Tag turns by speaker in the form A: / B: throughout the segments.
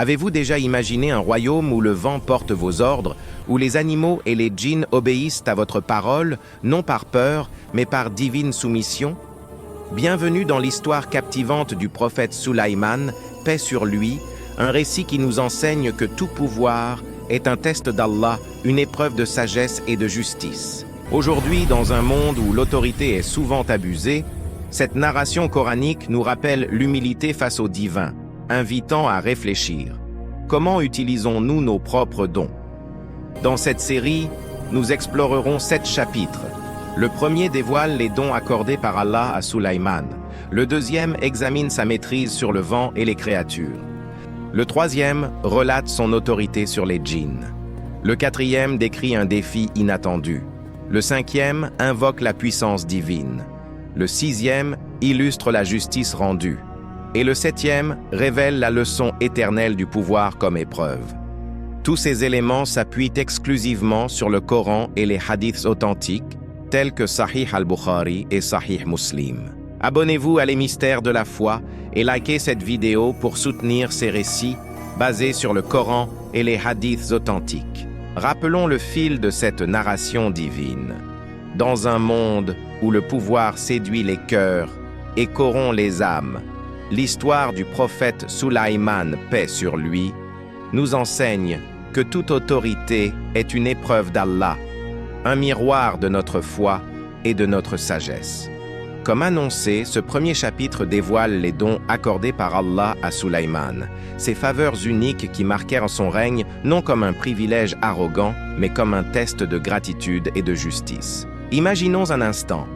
A: Avez-vous déjà imaginé un royaume où le vent porte vos ordres, où les animaux et les djinns obéissent à votre parole, non par peur, mais par divine soumission? Bienvenue dans l'histoire captivante du prophète Sulaïman, paix sur lui, un récit qui nous enseigne que tout pouvoir est un test d'Allah, une épreuve de sagesse et de justice. Aujourd'hui, dans un monde où l'autorité est souvent abusée, cette narration coranique nous rappelle l'humilité face au divin, invitant à réfléchir. Comment utilisons-nous nos propres dons? Dans cette série, nous explorerons 7 chapitres. Le premier dévoile les dons accordés par Allah à Sulaïman. Le deuxième examine sa maîtrise sur le vent et les créatures. Le troisième relate son autorité sur les djinns. Le quatrième décrit un défi inattendu. Le cinquième invoque la puissance divine. Le sixième illustre la justice rendue. Et le septième révèle la leçon éternelle du pouvoir comme épreuve. Tous ces éléments s'appuient exclusivement sur le Coran et les hadiths authentiques, tels que Sahih al-Bukhari et Sahih Muslim. Abonnez-vous à Les Mystères de la Foi et likez cette vidéo pour soutenir ces récits basés sur le Coran et les hadiths authentiques. Rappelons le fil de cette narration divine. Dans un monde où le pouvoir séduit les cœurs et corrompt les âmes, l'histoire du prophète Sulaïman, paix sur lui, nous enseigne que toute autorité est une épreuve d'Allah, un miroir de notre foi et de notre sagesse. Comme annoncé, ce premier chapitre dévoile les dons accordés par Allah à Sulaïman, ces faveurs uniques qui marquèrent son règne non comme un privilège arrogant, mais comme un test de gratitude et de justice. Imaginons un instant.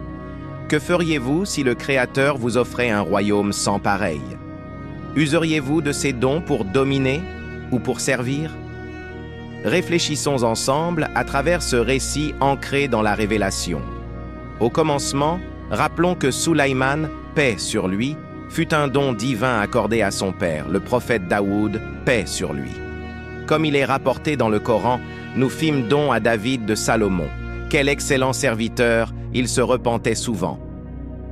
A: Que feriez-vous si le Créateur vous offrait un royaume sans pareil? Useriez-vous de ces dons pour dominer ou pour servir? Réfléchissons ensemble à travers ce récit ancré dans la révélation. Au commencement, rappelons que Sulaïman, paix sur lui, fut un don divin accordé à son père, le prophète Daoud, paix sur lui. Comme il est rapporté dans le Coran, nous fîmes don à David de Salomon. Quel excellent serviteur, il se repentait souvent.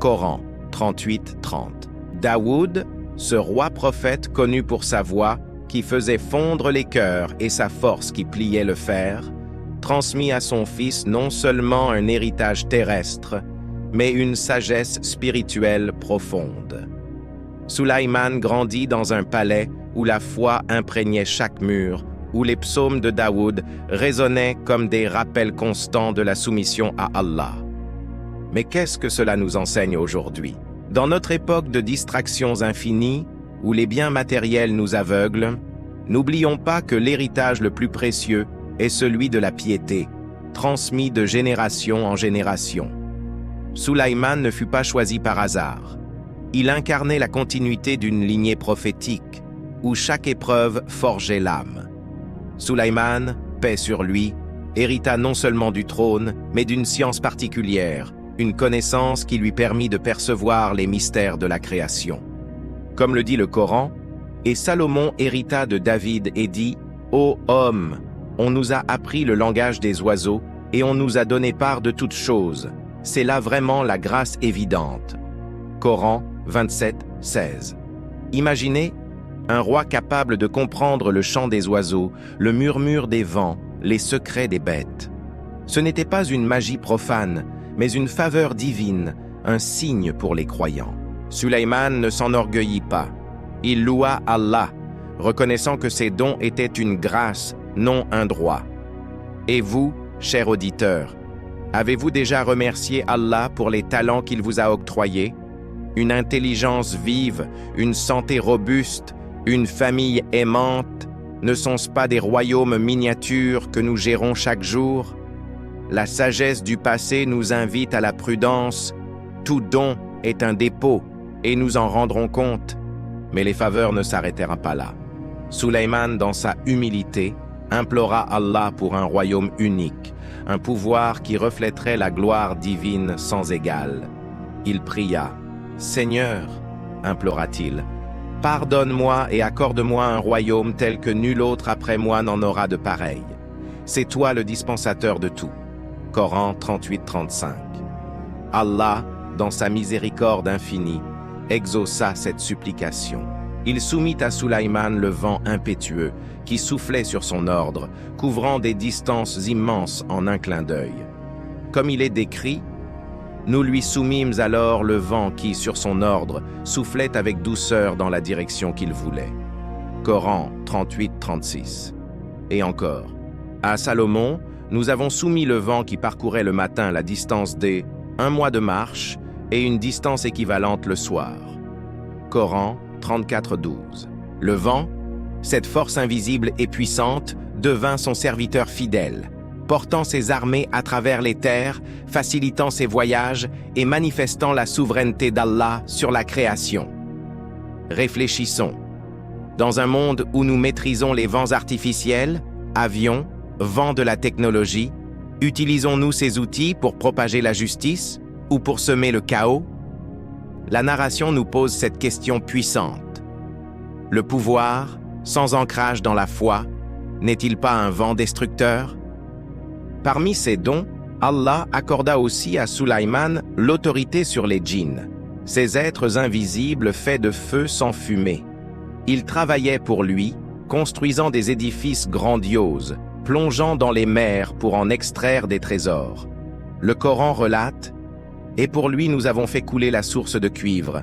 A: Coran 38-30. Daoud, ce roi prophète connu pour sa voix, qui faisait fondre les cœurs et sa force qui pliait le fer, transmit à son fils non seulement un héritage terrestre, mais une sagesse spirituelle profonde. Sulaïman grandit dans un palais où la foi imprégnait chaque mur, où les psaumes de Daoud résonnaient comme des rappels constants de la soumission à Allah. Mais qu'est-ce que cela nous enseigne aujourd'hui? Dans notre époque de distractions infinies, où les biens matériels nous aveuglent, n'oublions pas que l'héritage le plus précieux est celui de la piété, transmis de génération en génération. Sulaïman ne fut pas choisi par hasard. Il incarnait la continuité d'une lignée prophétique, où chaque épreuve forgeait l'âme. Sulaïman, paix sur lui, hérita non seulement du trône, mais d'une science particulière, une connaissance qui lui permit de percevoir les mystères de la création. Comme le dit le Coran, « Et Salomon hérita de David et dit, « Ô homme, on nous a appris le langage des oiseaux et on nous a donné part de toutes choses. C'est là vraiment la grâce évidente. » Coran 27-16. Imaginez un roi capable de comprendre le chant des oiseaux, le murmure des vents, les secrets des bêtes. Ce n'était pas une magie profane, mais une faveur divine, un signe pour les croyants. Sulaïman ne s'enorgueillit pas. Il loua Allah, reconnaissant que ses dons étaient une grâce, non un droit. Et vous, chers auditeurs, avez-vous déjà remercié Allah pour les talents qu'il vous a octroyés? Une intelligence vive, une santé robuste, une famille aimante, ne sont-ce pas des royaumes miniatures que nous gérons chaque jour? La sagesse du passé nous invite à la prudence. Tout don est un dépôt, et nous en rendrons compte. Mais les faveurs ne s'arrêtèrent pas là. Sulaïman, dans sa humilité, implora Allah pour un royaume unique, un pouvoir qui reflèterait la gloire divine sans égale. Il pria. « Seigneur, implora-t-il, pardonne-moi et accorde-moi un royaume tel que nul autre après moi n'en aura de pareil. C'est toi le dispensateur de tout. » Coran 38-35. Allah, dans sa miséricorde infinie, exauça cette supplication. il soumit à Sulaïman le vent impétueux qui soufflait sur son ordre, couvrant des distances immenses en un clin d'œil. Comme il est décrit, nous lui soumîmes alors le vent qui, sur son ordre, soufflait avec douceur dans la direction qu'il voulait. Coran 38-36. Et encore, à Salomon, nous avons soumis le vent qui parcourait le matin la distance des 1 mois de marche et une distance équivalente le soir. Coran 34-12. Le vent, cette force invisible et puissante, devint son serviteur fidèle, portant ses armées à travers les terres, facilitant ses voyages et manifestant la souveraineté d'Allah sur la création. Réfléchissons. Dans un monde où nous maîtrisons les vents artificiels, avions, vents de la technologie, utilisons-nous ces outils pour propager la justice ou pour semer le chaos? La narration nous pose cette question puissante. Le pouvoir, sans ancrage dans la foi, n'est-il pas un vent destructeur? Parmi ces dons, Allah accorda aussi à Sulaïman l'autorité sur les djinns, ces êtres invisibles faits de feu sans fumée. Ils travaillaient pour lui, construisant des édifices grandioses, plongeant dans les mers pour en extraire des trésors. Le Coran relate « Et pour lui nous avons fait couler la source de cuivre.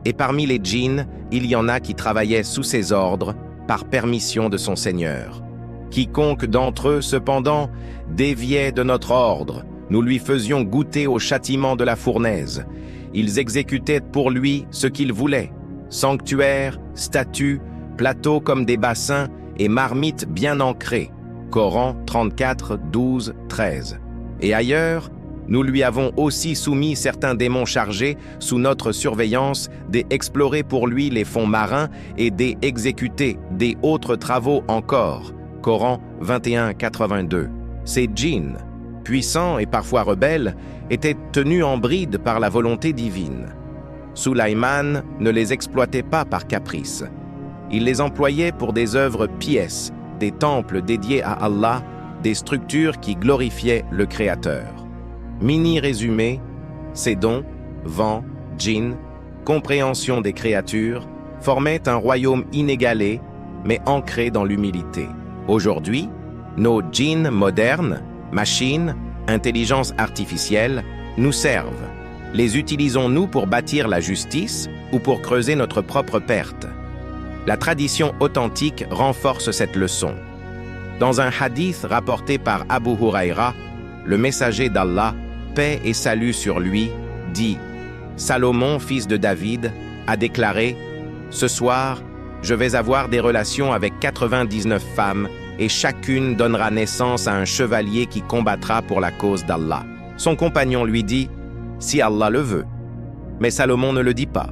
A: Et parmi les djinns, il y en a qui travaillaient sous ses ordres, par permission de son Seigneur. Quiconque d'entre eux, cependant, déviait de notre ordre, nous lui faisions goûter au châtiment de la fournaise. Ils exécutaient pour lui ce qu'ils voulaient, sanctuaires, statues, plateaux comme des bassins et marmites bien ancrées. Coran 34, 12, 13. Et ailleurs, nous lui avons aussi soumis certains démons chargés, sous notre surveillance, d'explorer pour lui les fonds marins et d'exécuter des autres travaux encore. Coran 21, 82. Ces djinns, puissants et parfois rebelles, étaient tenus en bride par la volonté divine. Sulaïman ne les exploitait pas par caprice. Il les employait pour des œuvres pieuses, des temples dédiés à Allah, des structures qui glorifiaient le Créateur. Mini-résumé, ces dons, vents, djinns, compréhension des créatures, formaient un royaume inégalé, mais ancré dans l'humilité. Aujourd'hui, nos djinns modernes, machines, intelligence artificielle, nous servent. Les utilisons-nous pour bâtir la justice ou pour creuser notre propre perte? La tradition authentique renforce cette leçon. Dans un hadith rapporté par Abu Huraïra, le messager d'Allah, paix et salut sur lui, dit « Salomon, fils de David, a déclaré « Ce soir, je vais avoir des relations avec 99 femmes et chacune donnera naissance à un chevalier qui combattra pour la cause d'Allah. » Son compagnon lui dit « Si Allah le veut. » Mais Salomon ne le dit pas.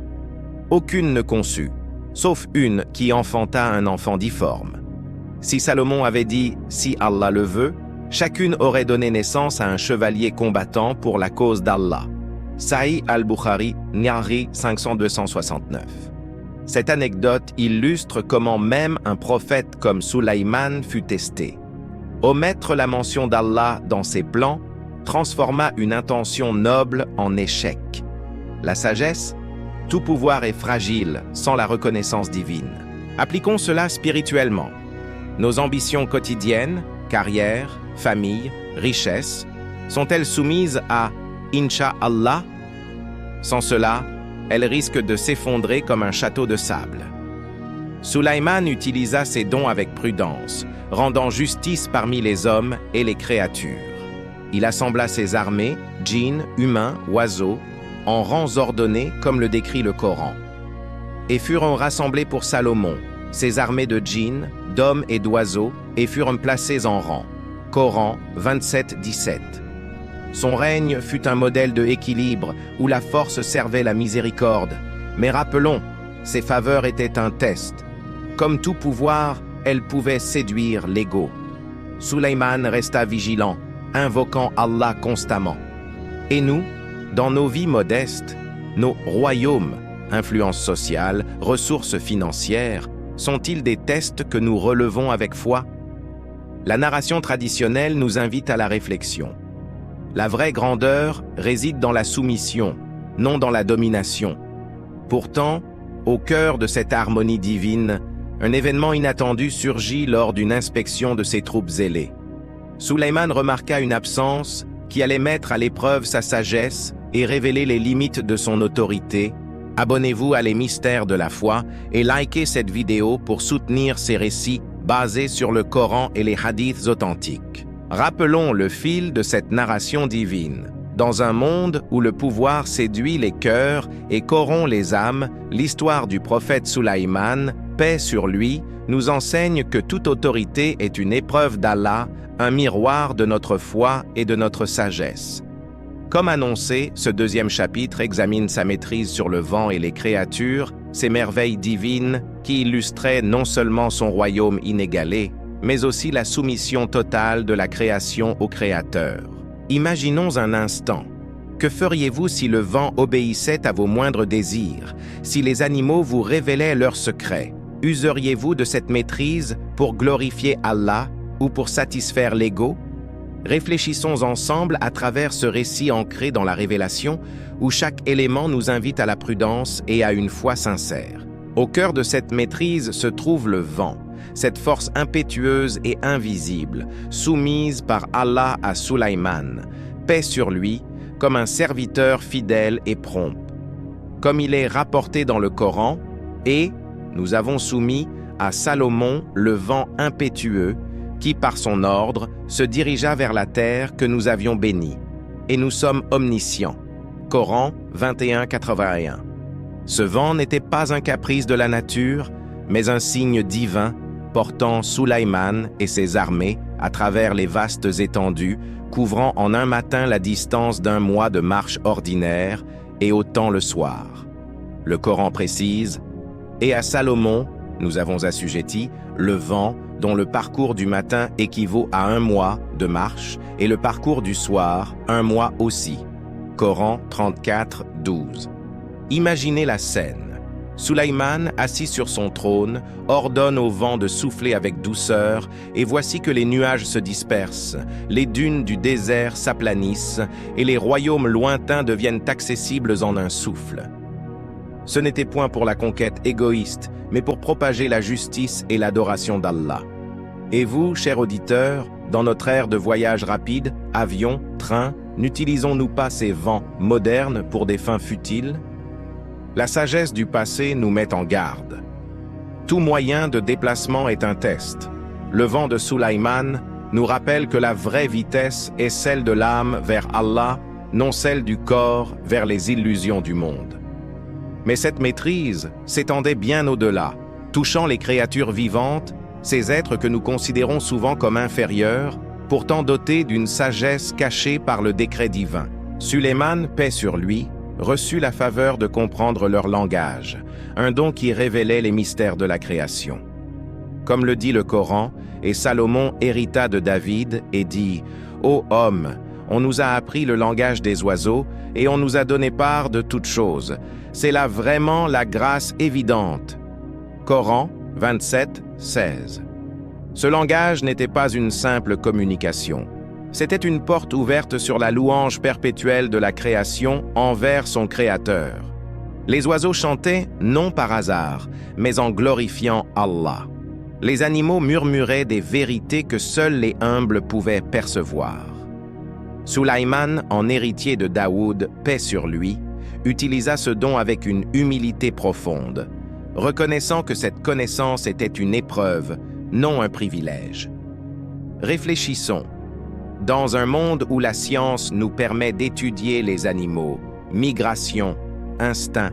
A: Aucune ne conçut, sauf une qui enfanta un enfant difforme. Si Salomon avait dit « Si Allah le veut », chacune aurait donné naissance à un chevalier combattant pour la cause d'Allah. Sahih al-Bukhari, Niari 500-269. Cette anecdote illustre comment même un prophète comme Sulaïman fut testé. Omettre la mention d'Allah dans ses plans transforma une intention noble en échec. La sagesse, tout pouvoir est fragile sans la reconnaissance divine. Appliquons cela spirituellement. Nos ambitions quotidiennes, carrière, famille, richesse, sont-elles soumises à « Inch'Allah » ? Sans cela, elles risquent de s'effondrer comme un château de sable. Sulaïman utilisa ses dons avec prudence, rendant justice parmi les hommes et les créatures. Il assembla ses armées, djinns, humains, oiseaux, en rangs ordonnés comme le décrit le Coran. Et furent rassemblés pour Salomon, ses armées de djinns, d'hommes et d'oiseaux, et furent placés en rang. Coran 27-17. Son règne fut un modèle de équilibre où la force servait la miséricorde. Mais rappelons, ses faveurs étaient un test. Comme tout pouvoir, elles pouvaient séduire l'ego. Sulaïman resta vigilant, invoquant Allah constamment. Et nous, dans nos vies modestes, nos royaumes, influence sociale, ressources financières, sont-ils des tests que nous relevons avec foi? La narration traditionnelle nous invite à la réflexion. La vraie grandeur réside dans la soumission, non dans la domination. Pourtant, Au cœur de cette harmonie divine, un événement inattendu surgit lors d'une inspection de ses troupes zélées. Sulayman remarqua une absence qui allait mettre à l'épreuve sa sagesse et révéler les limites de son autorité. Abonnez-vous à Les Mystères de la Foi et likez cette vidéo pour soutenir ces récits basés sur le Coran et les hadiths authentiques. Rappelons le fil de cette narration divine. Dans un monde où le pouvoir séduit les cœurs et corrompt les âmes, l'histoire du prophète Sulayman, paix sur lui, nous enseigne que toute autorité est une épreuve d'Allah, un miroir de notre foi et de notre sagesse. Comme annoncé, ce deuxième chapitre examine sa maîtrise sur le vent et les créatures, ces merveilles divines qui illustraient non seulement son royaume inégalé, mais aussi la soumission totale de la création au Créateur. Imaginons un instant. Que feriez-vous si le vent obéissait à vos moindres désirs, si les animaux vous révélaient leurs secrets? Useriez-vous de cette maîtrise pour glorifier Allah ou pour satisfaire l'ego? Réfléchissons ensemble à travers ce récit ancré dans la révélation où chaque élément nous invite à la prudence et à une foi sincère. Au cœur de cette maîtrise se trouve le vent, cette force impétueuse et invisible, soumise par Allah à Sulayman, paix sur lui, comme un serviteur fidèle et prompt. Comme il est rapporté dans le Coran, et nous avons soumis à Salomon le vent impétueux, qui, par son ordre, se dirigea vers la terre que nous avions bénie. Et nous sommes omniscients. Coran 21:81. Ce vent n'était pas un caprice de la nature, mais un signe divin portant Sulayman et ses armées à travers les vastes étendues, couvrant en un matin la distance d'un mois de marche ordinaire et autant le soir. Le Coran précise « Et à Salomon, nous avons assujetti le vent dont le parcours du matin équivaut à un mois de marche et le parcours du soir, un mois aussi. » Coran 34:12. Imaginez la scène. Sulayman, assis sur son trône, ordonne au vent de souffler avec douceur, et voici que les nuages se dispersent, les dunes du désert s'aplanissent, et les royaumes lointains deviennent accessibles en un souffle. Ce n'était point pour la conquête égoïste, mais pour propager la justice et l'adoration d'Allah. Et vous, chers auditeurs, dans notre ère de voyage rapide, avions, trains, n'utilisons-nous pas ces vents modernes pour des fins futiles? La sagesse du passé nous met en garde. Tout moyen de déplacement est un test. Le vent de Sulayman nous rappelle que la vraie vitesse est celle de l'âme vers Allah, non celle du corps vers les illusions du monde. Mais cette maîtrise s'étendait bien au-delà, touchant les créatures vivantes, ces êtres que nous considérons souvent comme inférieurs, pourtant dotés d'une sagesse cachée par le décret divin. Sulayman, paix sur lui, reçut la faveur de comprendre leur langage, un don qui révélait les mystères de la création. Comme le dit le Coran, et Salomon hérita de David et dit « Ô homme, on nous a appris le langage des oiseaux et on nous a donné part de toutes choses. C'est là vraiment la grâce évidente. » Coran 27:16. Ce langage n'était pas une simple communication. C'était une porte ouverte sur la louange perpétuelle de la création envers son Créateur. Les oiseaux chantaient non par hasard, mais en glorifiant Allah. Les animaux murmuraient des vérités que seuls les humbles pouvaient percevoir. Sulayman, en héritier de Daoud, paix sur lui, utilisa ce don avec une humilité profonde, reconnaissant que cette connaissance était une épreuve, non un privilège. Réfléchissons. Dans un monde où la science nous permet d'étudier les animaux, migration, instinct,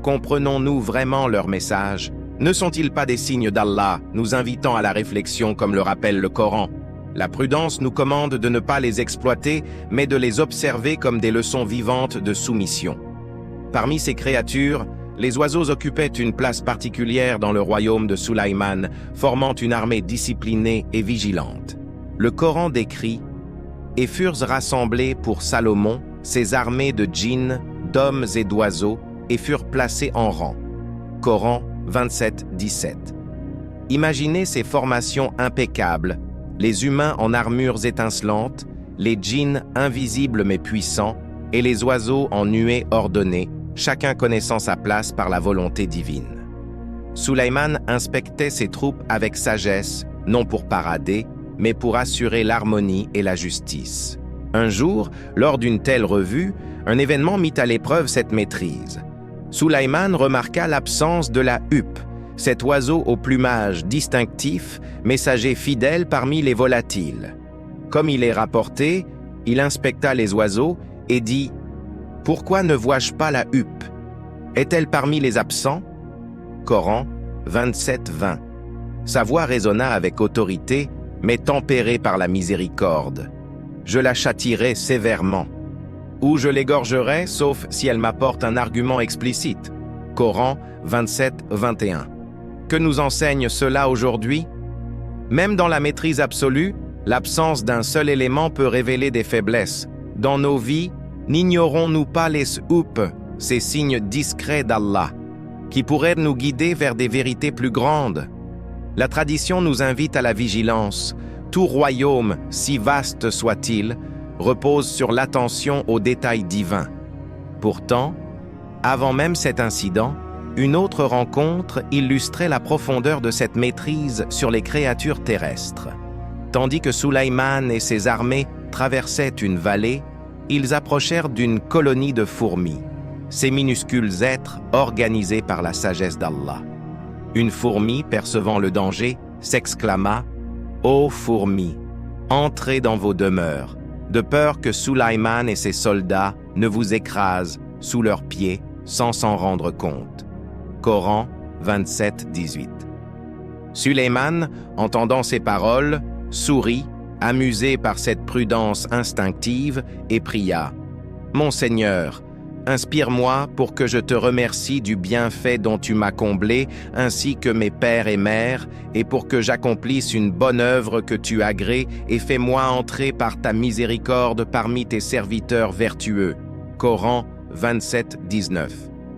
A: comprenons-nous vraiment leur message? Ne sont-ils pas des signes d'Allah nous invitant à la réflexion comme le rappelle le Coran? La prudence nous commande de ne pas les exploiter, mais de les observer comme des leçons vivantes de soumission. Parmi ces créatures, les oiseaux occupaient une place particulière dans le royaume de Sulayman, formant une armée disciplinée et vigilante. Le Coran décrit « Et furent rassemblés pour Salomon ces armées de djinns, d'hommes et d'oiseaux, et furent placés en rang. » Coran 27:17. Imaginez ces formations impeccables, les humains en armures étincelantes, les djinns invisibles mais puissants, et les oiseaux en nuées ordonnées, chacun connaissant sa place par la volonté divine. Sulayman inspectait ses troupes avec sagesse, non pour parader, mais pour assurer l'harmonie et la justice. Un jour, lors d'une telle revue, un événement mit à l'épreuve cette maîtrise. Sulayman remarqua l'absence de la huppe, cet oiseau au plumage distinctif, messager fidèle parmi les volatiles. Comme il est rapporté, il inspecta les oiseaux et dit « Pourquoi ne vois-je pas la huppe? Est-elle parmi les absents ?» Coran 27-20. Sa voix résonna avec autorité, mais tempérée par la miséricorde. « Je la châtierai sévèrement. Ou je l'égorgerai, sauf si elle m'apporte un argument explicite. » Coran 27-21. Que nous enseigne cela aujourd'hui? Même dans la maîtrise absolue, l'absence d'un seul élément peut révéler des faiblesses. Dans nos vies, n'ignorons-nous pas les huppes, ces signes discrets d'Allah, qui pourraient nous guider vers des vérités plus grandes? La tradition nous invite à la vigilance. Tout royaume, si vaste soit-il, repose sur l'attention aux détails divins. Pourtant, avant même cet incident, une autre rencontre illustrait la profondeur de cette maîtrise sur les créatures terrestres. Tandis que Sulayman et ses armées traversaient une vallée, ils approchèrent d'une colonie de fourmis, ces minuscules êtres organisés par la sagesse d'Allah. Une fourmi, percevant le danger, s'exclama « Ô fourmis, entrez dans vos demeures, de peur que Sulayman et ses soldats ne vous écrasent sous leurs pieds sans s'en rendre compte. » Coran 27-18. Sulayman, entendant ces paroles, sourit, amusé par cette prudence instinctive, et pria « Mon Seigneur, inspire-moi pour que je te remercie du bienfait dont tu m'as comblé, ainsi que mes pères et mères, et pour que j'accomplisse une bonne œuvre que tu agrées, et fais-moi entrer par ta miséricorde parmi tes serviteurs vertueux. » Coran 27-19.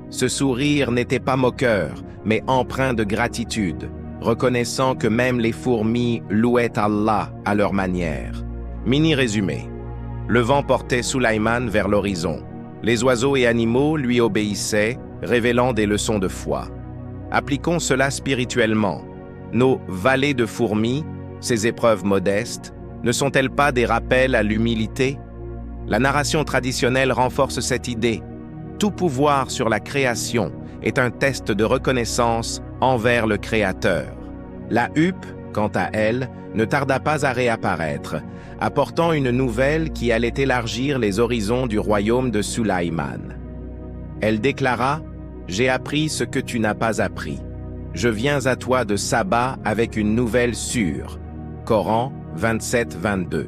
A: Ce sourire n'était pas moqueur, mais empreint de gratitude, reconnaissant que même les fourmis louaient Allah à leur manière. Mini-résumé. Le vent portait Sulayman vers l'horizon. Les oiseaux et animaux lui obéissaient, révélant des leçons de foi. Appliquons cela spirituellement. Nos vallées de fourmis, ces épreuves modestes, ne sont-elles pas des rappels à l'humilité? La narration traditionnelle renforce cette idée. Tout pouvoir sur la création est un test de reconnaissance envers le Créateur. La huppe, quant à elle, ne tarda pas à réapparaître, apportant une nouvelle qui allait élargir les horizons du royaume de Sulayman. Elle déclara « J'ai appris ce que tu n'as pas appris. Je viens à toi de Saba avec une nouvelle sûre. » Coran 27-22.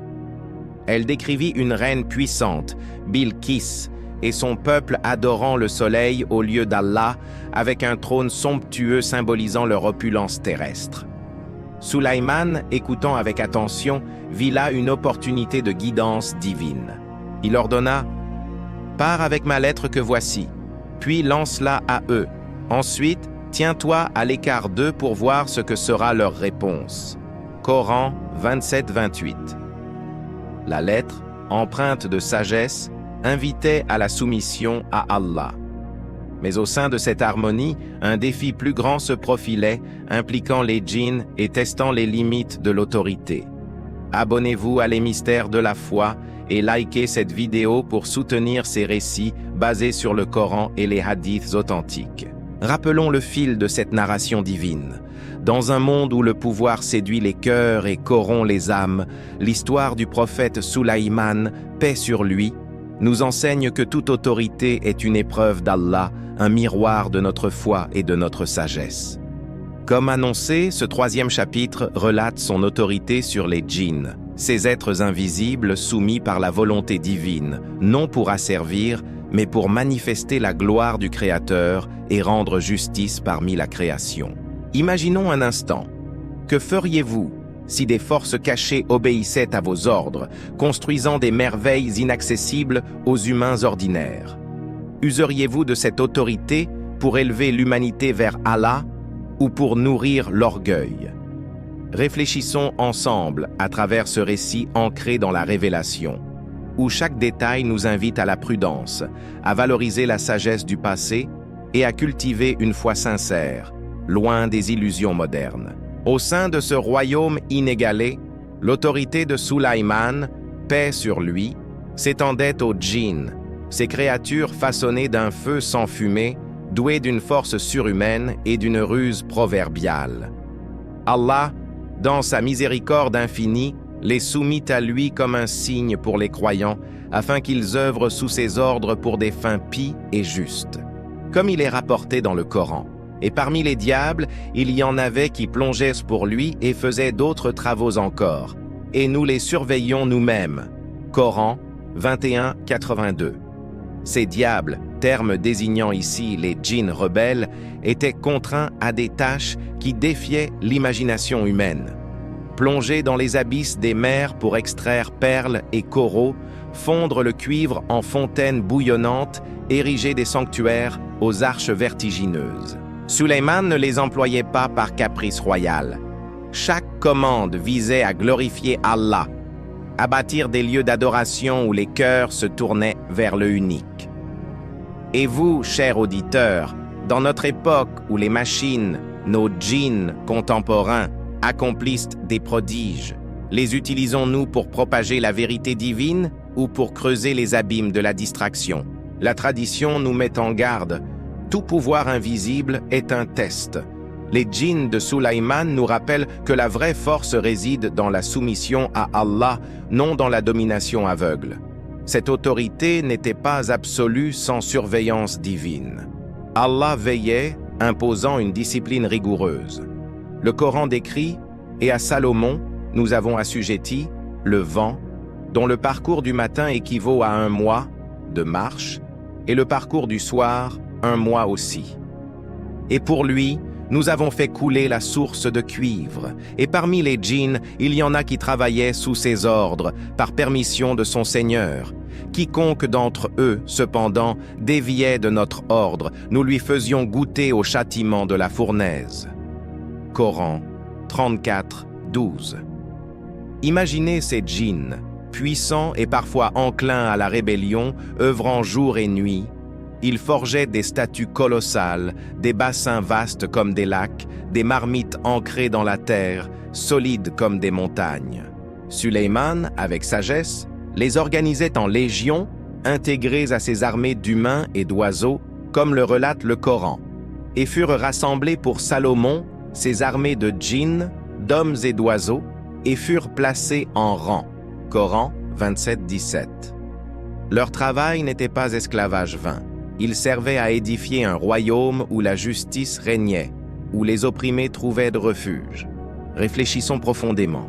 A: Elle décrivit une reine puissante, Bilqis, et son peuple adorant le soleil au lieu d'Allah, avec un trône somptueux symbolisant leur opulence terrestre. Sulayman, écoutant avec attention, vit là une opportunité de guidance divine. Il ordonna « Pars avec ma lettre que voici, puis lance-la à eux. Ensuite, tiens-toi à l'écart d'eux pour voir ce que sera leur réponse. » Coran 27-28. La lettre, empreinte de sagesse, invitait à la soumission à Allah. Mais au sein de cette harmonie, un défi plus grand se profilait, impliquant les djinns et testant les limites de l'autorité. Abonnez-vous à Les Mystères de la Foi et likez cette vidéo pour soutenir ces récits basés sur le Coran et les hadiths authentiques. Rappelons le fil de cette narration divine. Dans un monde où le pouvoir séduit les cœurs et corrompt les âmes, l'histoire du prophète Sulayman, paix sur lui, nous enseigne que toute autorité est une épreuve d'Allah, un miroir de notre foi et de notre sagesse. Comme annoncé, ce 3e chapitre relate son autorité sur les djinns, ces êtres invisibles soumis par la volonté divine, non pour asservir, mais pour manifester la gloire du Créateur et rendre justice parmi la création. Imaginons un instant, que feriez-vous si des forces cachées obéissaient à vos ordres, construisant des merveilles inaccessibles aux humains ordinaires? Useriez-vous de cette autorité pour élever l'humanité vers Allah ou pour nourrir l'orgueil? Réfléchissons ensemble à travers ce récit ancré dans la révélation. où chaque détail nous invite à la prudence, à valoriser la sagesse du passé et à cultiver une foi sincère, loin des illusions modernes. Au sein de ce royaume inégalé, l'autorité de Sulaïman, paix sur lui, s'étendait aux djinns, ces créatures façonnées d'un feu sans fumée, douées d'une force surhumaine et d'une ruse proverbiale. Allah, dans sa miséricorde infinie, les soumit à lui comme un signe pour les croyants, afin qu'ils œuvrent sous ses ordres pour des fins pies et justes. Comme il est rapporté dans le Coran. Et parmi les diables, il y en avait qui plongeaient pour lui et faisaient d'autres travaux encore. Et nous les surveillons nous-mêmes. Coran 21, 82. Ces diables, terme désignant ici les djinns rebelles, étaient contraints à des tâches qui défiaient l'imagination humaine. Plonger dans les abysses des mers pour extraire perles et coraux, fondre le cuivre en fontaines bouillonnantes, ériger des sanctuaires aux arches vertigineuses. Sulayman ne les employait pas par caprice royal. Chaque commande visait à glorifier Allah, à bâtir des lieux d'adoration où les cœurs se tournaient vers le unique. Et vous, chers auditeurs, dans notre époque où les machines, nos djinns contemporains, accomplissent des prodiges, les utilisons-nous pour propager la vérité divine ou pour creuser les abîmes de la distraction? La tradition nous met en garde. Tout pouvoir invisible est un test. Les djinns de Sulaïman nous rappellent que la vraie force réside dans la soumission à Allah, non dans la domination aveugle. Cette autorité n'était pas absolue sans surveillance divine. Allah veillait, imposant une discipline rigoureuse. Le Coran décrit « Et à Salomon, nous avons assujetti le vent, dont le parcours du matin équivaut à 1 mois de marche, et le parcours du soir, 1 mois aussi. Et pour lui, nous avons fait couler la source de cuivre, et parmi les djinns, il y en a qui travaillaient sous ses ordres, par permission de son Seigneur. Quiconque d'entre eux, cependant, déviait de notre ordre, nous lui faisions goûter au châtiment de la fournaise. » Coran 34, 12. Imaginez ces djinns, puissants et parfois enclins à la rébellion, œuvrant jour et nuit. Ils forgeaient des statues colossales, des bassins vastes comme des lacs, des marmites ancrées dans la terre, solides comme des montagnes. Sulayman, avec sagesse, les organisait en légions, intégrées à ses armées d'humains et d'oiseaux, comme le relate le Coran, et furent rassemblés pour Salomon, ses armées de djinns, d'hommes et d'oiseaux, et furent placés en rang. Coran 27, 17. Leur travail n'était pas esclavage vain. Ils servaient à édifier un royaume où la justice régnait, où les opprimés trouvaient de refuge. Réfléchissons profondément.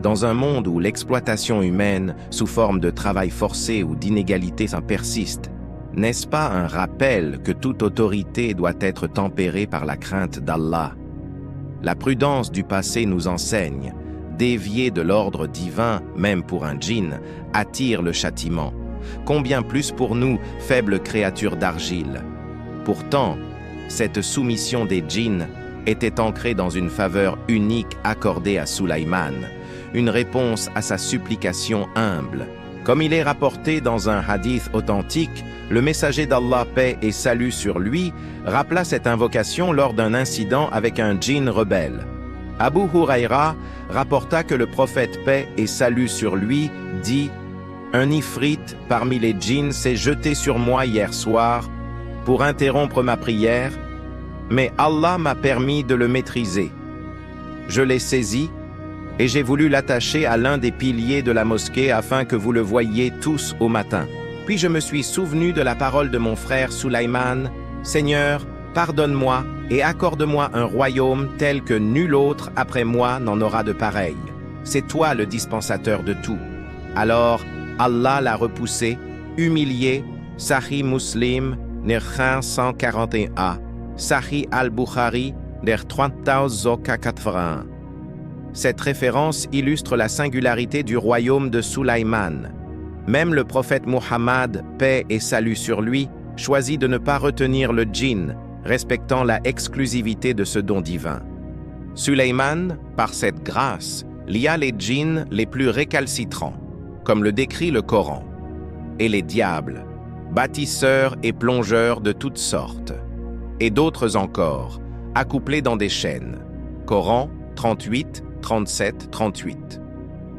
A: Dans un monde où l'exploitation humaine, sous forme de travail forcé ou d'inégalité, persiste, n'est-ce pas un rappel que toute autorité doit être tempérée par la crainte d'Allah? La prudence du passé nous enseigne, dévier de l'ordre divin, même pour un djinn, attire le châtiment. Combien plus pour nous, faibles créatures d'argile. Pourtant, cette soumission des djinns était ancrée dans une faveur unique accordée à Sulaïman, une réponse à sa supplication humble. Comme il est rapporté dans un hadith authentique, le messager d'Allah, paix et salut sur lui, rappela cette invocation lors d'un incident avec un djinn rebelle. Abu Huraïra rapporta que le prophète, paix et salut sur lui, dit « Un ifrit parmi les djinns s'est jeté sur moi hier soir pour interrompre ma prière, mais Allah m'a permis de le maîtriser. Je l'ai saisi et j'ai voulu l'attacher à l'un des piliers de la mosquée afin que vous le voyiez tous au matin. Puis je me suis souvenu de la parole de mon frère Sulaïman, « Seigneur, pardonne-moi et accorde-moi un royaume tel que nul autre après moi n'en aura de pareil. C'est toi le dispensateur de tout. » Alors Allah l'a repoussé, humilié, Sahih Muslim, ner 141a, Sahih al-Bukhari, ner 3081. Cette référence illustre la singularité du royaume de Sulaïman. Même le prophète Muhammad, paix et salut sur lui, choisit de ne pas retenir le djinn, respectant la exclusivité de ce don divin. Sulayman, par cette grâce, lia les djinns les plus récalcitrants, comme le décrit le Coran. et les diables, bâtisseurs et plongeurs de toutes sortes, et d'autres encore, accouplés dans des chaînes. Coran 38, 37, 38.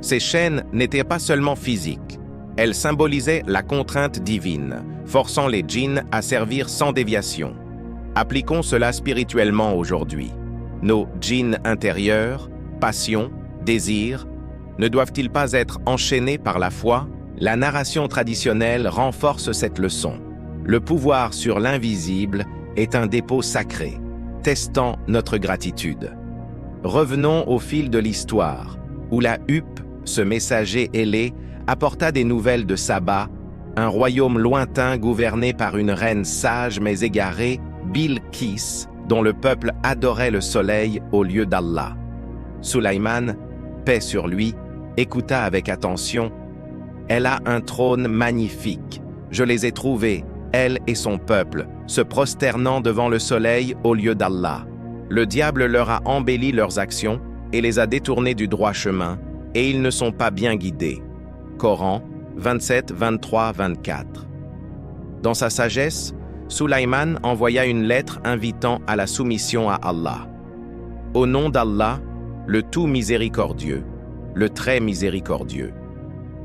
A: Ces chaînes n'étaient pas seulement physiques, elles symbolisaient la contrainte divine, forçant les djinns à servir sans déviation. Appliquons cela spirituellement aujourd'hui. Nos djinns intérieurs, passions, désirs, ne doivent-ils pas être enchaînés par la foi? La narration traditionnelle renforce cette leçon. Le pouvoir sur l'invisible est un dépôt sacré, testant notre gratitude. Revenons au fil de l'histoire, où la huppe, ce messager ailé, apporta des nouvelles de Saba, un royaume lointain gouverné par une reine sage mais égarée, Bilqis, dont le peuple adorait le soleil au lieu d'Allah. Sulaïman, paix sur lui, écouta avec attention. Elle a un trône magnifique. Je les ai trouvés, elle et son peuple, se prosternant devant le soleil au lieu d'Allah. Le diable leur a embelli leurs actions et les a détournés du droit chemin, et ils ne sont pas bien guidés. Coran 27, 23, 24. Dans sa sagesse, Sulaïman envoya une lettre invitant à la soumission à Allah. Au nom d'Allah, le tout miséricordieux, le très miséricordieux.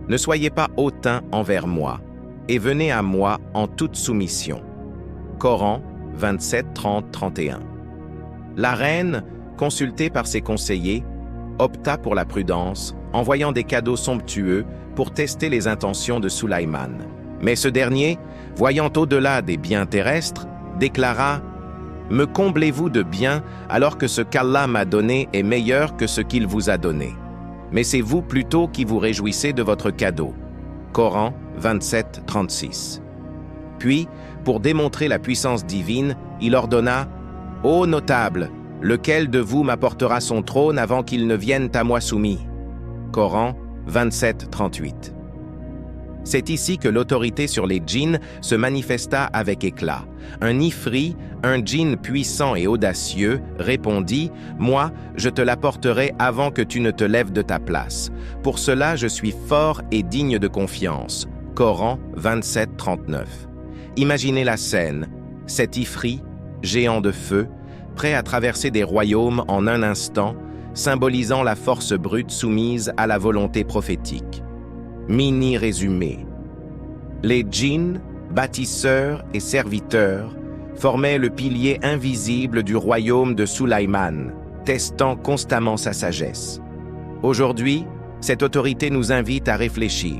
A: Ne soyez pas hautains envers moi, et venez à moi en toute soumission. Coran 27, 30, 31. La reine, consultée par ses conseillers, opta pour la prudence, envoyant des cadeaux somptueux pour tester les intentions de Sulaïman. Mais ce dernier, voyant au-delà des biens terrestres, déclara « Me comblez-vous de biens alors que ce qu'Allah m'a donné est meilleur que ce qu'il vous a donné. Mais c'est vous plutôt qui vous réjouissez de votre cadeau. » Coran 27, 36. Puis, pour démontrer la puissance divine, il ordonna « Ô notable, lequel de vous m'apportera son trône avant qu'il ne vienne à moi soumis ?» Coran 27, 38. C'est ici que l'autorité sur les djinns se manifesta avec éclat. Un ifri, un djinn puissant et audacieux, répondit « Moi, je te l'apporterai avant que tu ne te lèves de ta place. Pour cela, je suis fort et digne de confiance. » Coran 27, 39. Imaginez la scène. Cet ifri, géant de feu, prêt à traverser des royaumes en un instant, symbolisant la force brute soumise à la volonté prophétique. Mini-résumé. Les djinns, bâtisseurs et serviteurs, formaient le pilier invisible du royaume de Sulaïman, testant constamment sa sagesse. Aujourd'hui, cette autorité nous invite à réfléchir.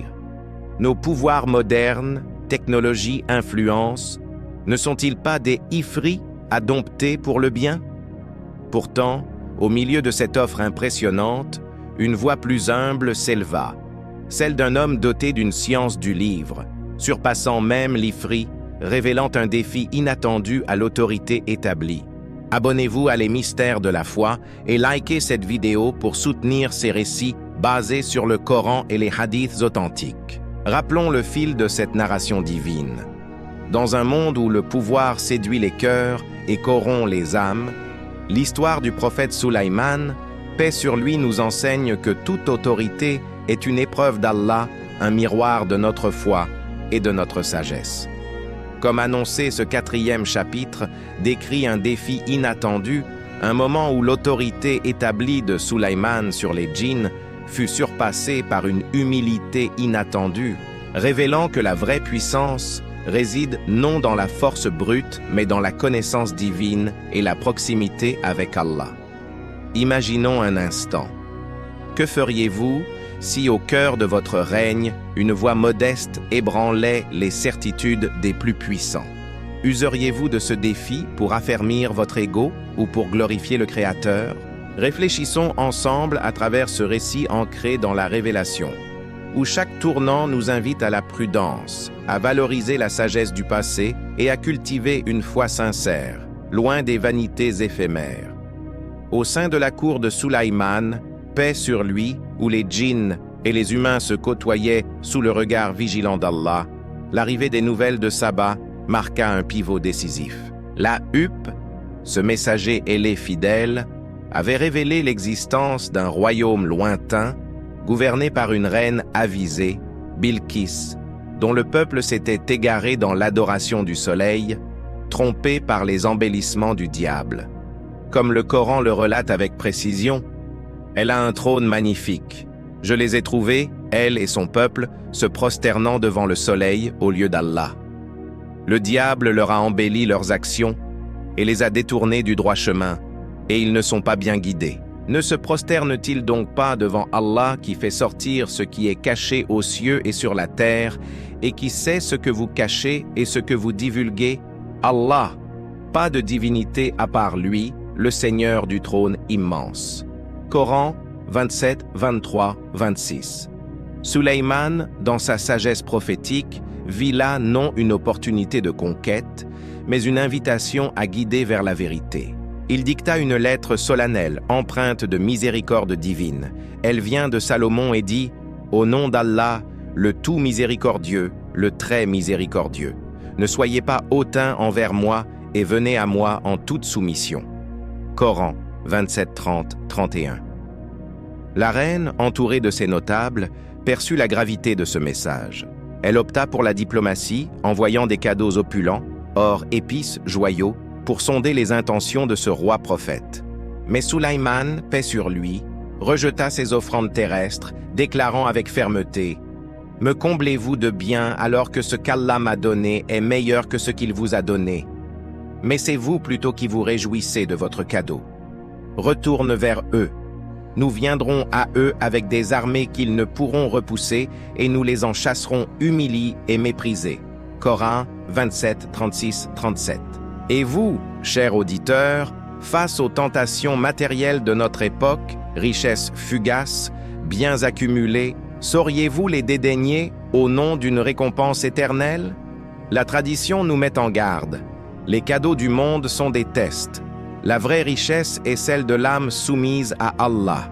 A: Nos pouvoirs modernes, technologie, influence, ne sont-ils pas des ifris à dompter pour le bien? Pourtant, au milieu de cette offre impressionnante, une voix plus humble s'éleva, celle d'un homme doté d'une science du livre, surpassant même l'ifri, révélant un défi inattendu à l'autorité établie. Abonnez-vous à Les Mystères de la Foi et likez cette vidéo pour soutenir ces récits basés sur le Coran et les hadiths authentiques. Rappelons le fil de cette narration divine. Dans un monde où le pouvoir séduit les cœurs et corrompt les âmes, l'histoire du prophète Sulaïman, paix sur lui, nous enseigne que toute autorité est une épreuve d'Allah, un miroir de notre foi et de notre sagesse. Comme annoncé, ce 4e chapitre décrit un défi inattendu, un moment où l'autorité établie de Sulaïman sur les djinns fut surpassée par une humilité inattendue, révélant que la vraie puissance réside non dans la force brute, mais dans la connaissance divine et la proximité avec Allah. Imaginons un instant. Que feriez-vous si au cœur de votre règne, une voix modeste ébranlait les certitudes des plus puissants? Useriez-vous de ce défi pour affermir votre ego ou pour glorifier le Créateur? Réfléchissons ensemble à travers ce récit ancré dans la révélation, où chaque tournant nous invite à la prudence, à valoriser la sagesse du passé et à cultiver une foi sincère, loin des vanités éphémères. Au sein de la cour de Sulaïman, paix sur lui, où les djinns et les humains se côtoyaient sous le regard vigilant d'Allah, l'arrivée des nouvelles de Saba marqua un pivot décisif. La huppe, ce messager ailé fidèle, avait révélé l'existence d'un royaume lointain, gouverné par une reine avisée, Bilqis, dont le peuple s'était égaré dans l'adoration du soleil, trompé par les embellissements du diable. Comme le Coran le relate avec précision, elle a un trône magnifique. Je les ai trouvés, elle et son peuple, se prosternant devant le soleil au lieu d'Allah. Le diable leur a embelli leurs actions et les a détournés du droit chemin, et ils ne sont pas bien guidés. Ne se prosternent-ils donc pas devant Allah qui fait sortir ce qui est caché aux cieux et sur la terre, et qui sait ce que vous cachez et ce que vous divulguez? Allah, pas de divinité à part lui, le Seigneur du trône immense. Coran 27, 23, 26. Sulayman, dans sa sagesse prophétique, vit là non une opportunité de conquête, mais une invitation à guider vers la vérité. Il dicta une lettre solennelle, empreinte de miséricorde divine. Elle vient de Salomon et dit « Au nom d'Allah, le tout miséricordieux, le très miséricordieux. Ne soyez pas hautains envers moi et venez à moi en toute soumission. » Coran 27, 30, 31. La reine, entourée de ses notables, perçut la gravité de ce message. Elle opta pour la diplomatie, envoyant des cadeaux opulents, or, épices, joyaux, pour sonder les intentions de ce roi prophète. Mais Sulayman, paix sur lui, rejeta ses offrandes terrestres, déclarant avec fermeté « Me comblez-vous de bien alors que ce qu'Allah m'a donné est meilleur que ce qu'il vous a donné. Mais c'est vous plutôt qui vous réjouissez de votre cadeau. Retourne vers eux. Nous viendrons à eux avec des armées qu'ils ne pourront repousser et nous les en chasserons humiliés et méprisés. » Coran 27, 36, 37. Et vous, chers auditeurs, face aux tentations matérielles de notre époque, richesses fugaces, biens accumulés, sauriez-vous les dédaigner au nom d'une récompense éternelle? La tradition nous met en garde. Les cadeaux du monde sont des tests. La vraie richesse est celle de l'âme soumise à Allah.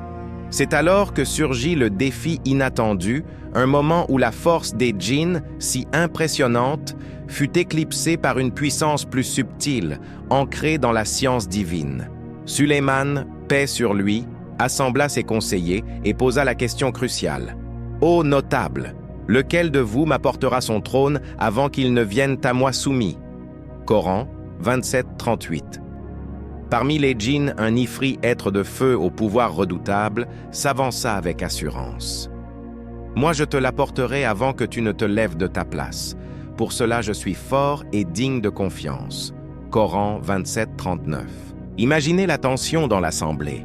A: C'est alors que surgit le défi inattendu, un moment où la force des djinns, si impressionnante, fut éclipsée par une puissance plus subtile, ancrée dans la science divine. Sulayman, paix sur lui, assembla ses conseillers et posa la question cruciale. « Ô notable, lequel de vous m'apportera son trône avant qu'il ne vienne à moi soumis ?» Coran 27, 38. Parmi les djinns, un ifri, être de feu au pouvoir redoutable, s'avança avec assurance. « Moi je te l'apporterai avant que tu ne te lèves de ta place. Pour cela je suis fort et digne de confiance. » Coran 27, 39. Imaginez la tension dans l'assemblée.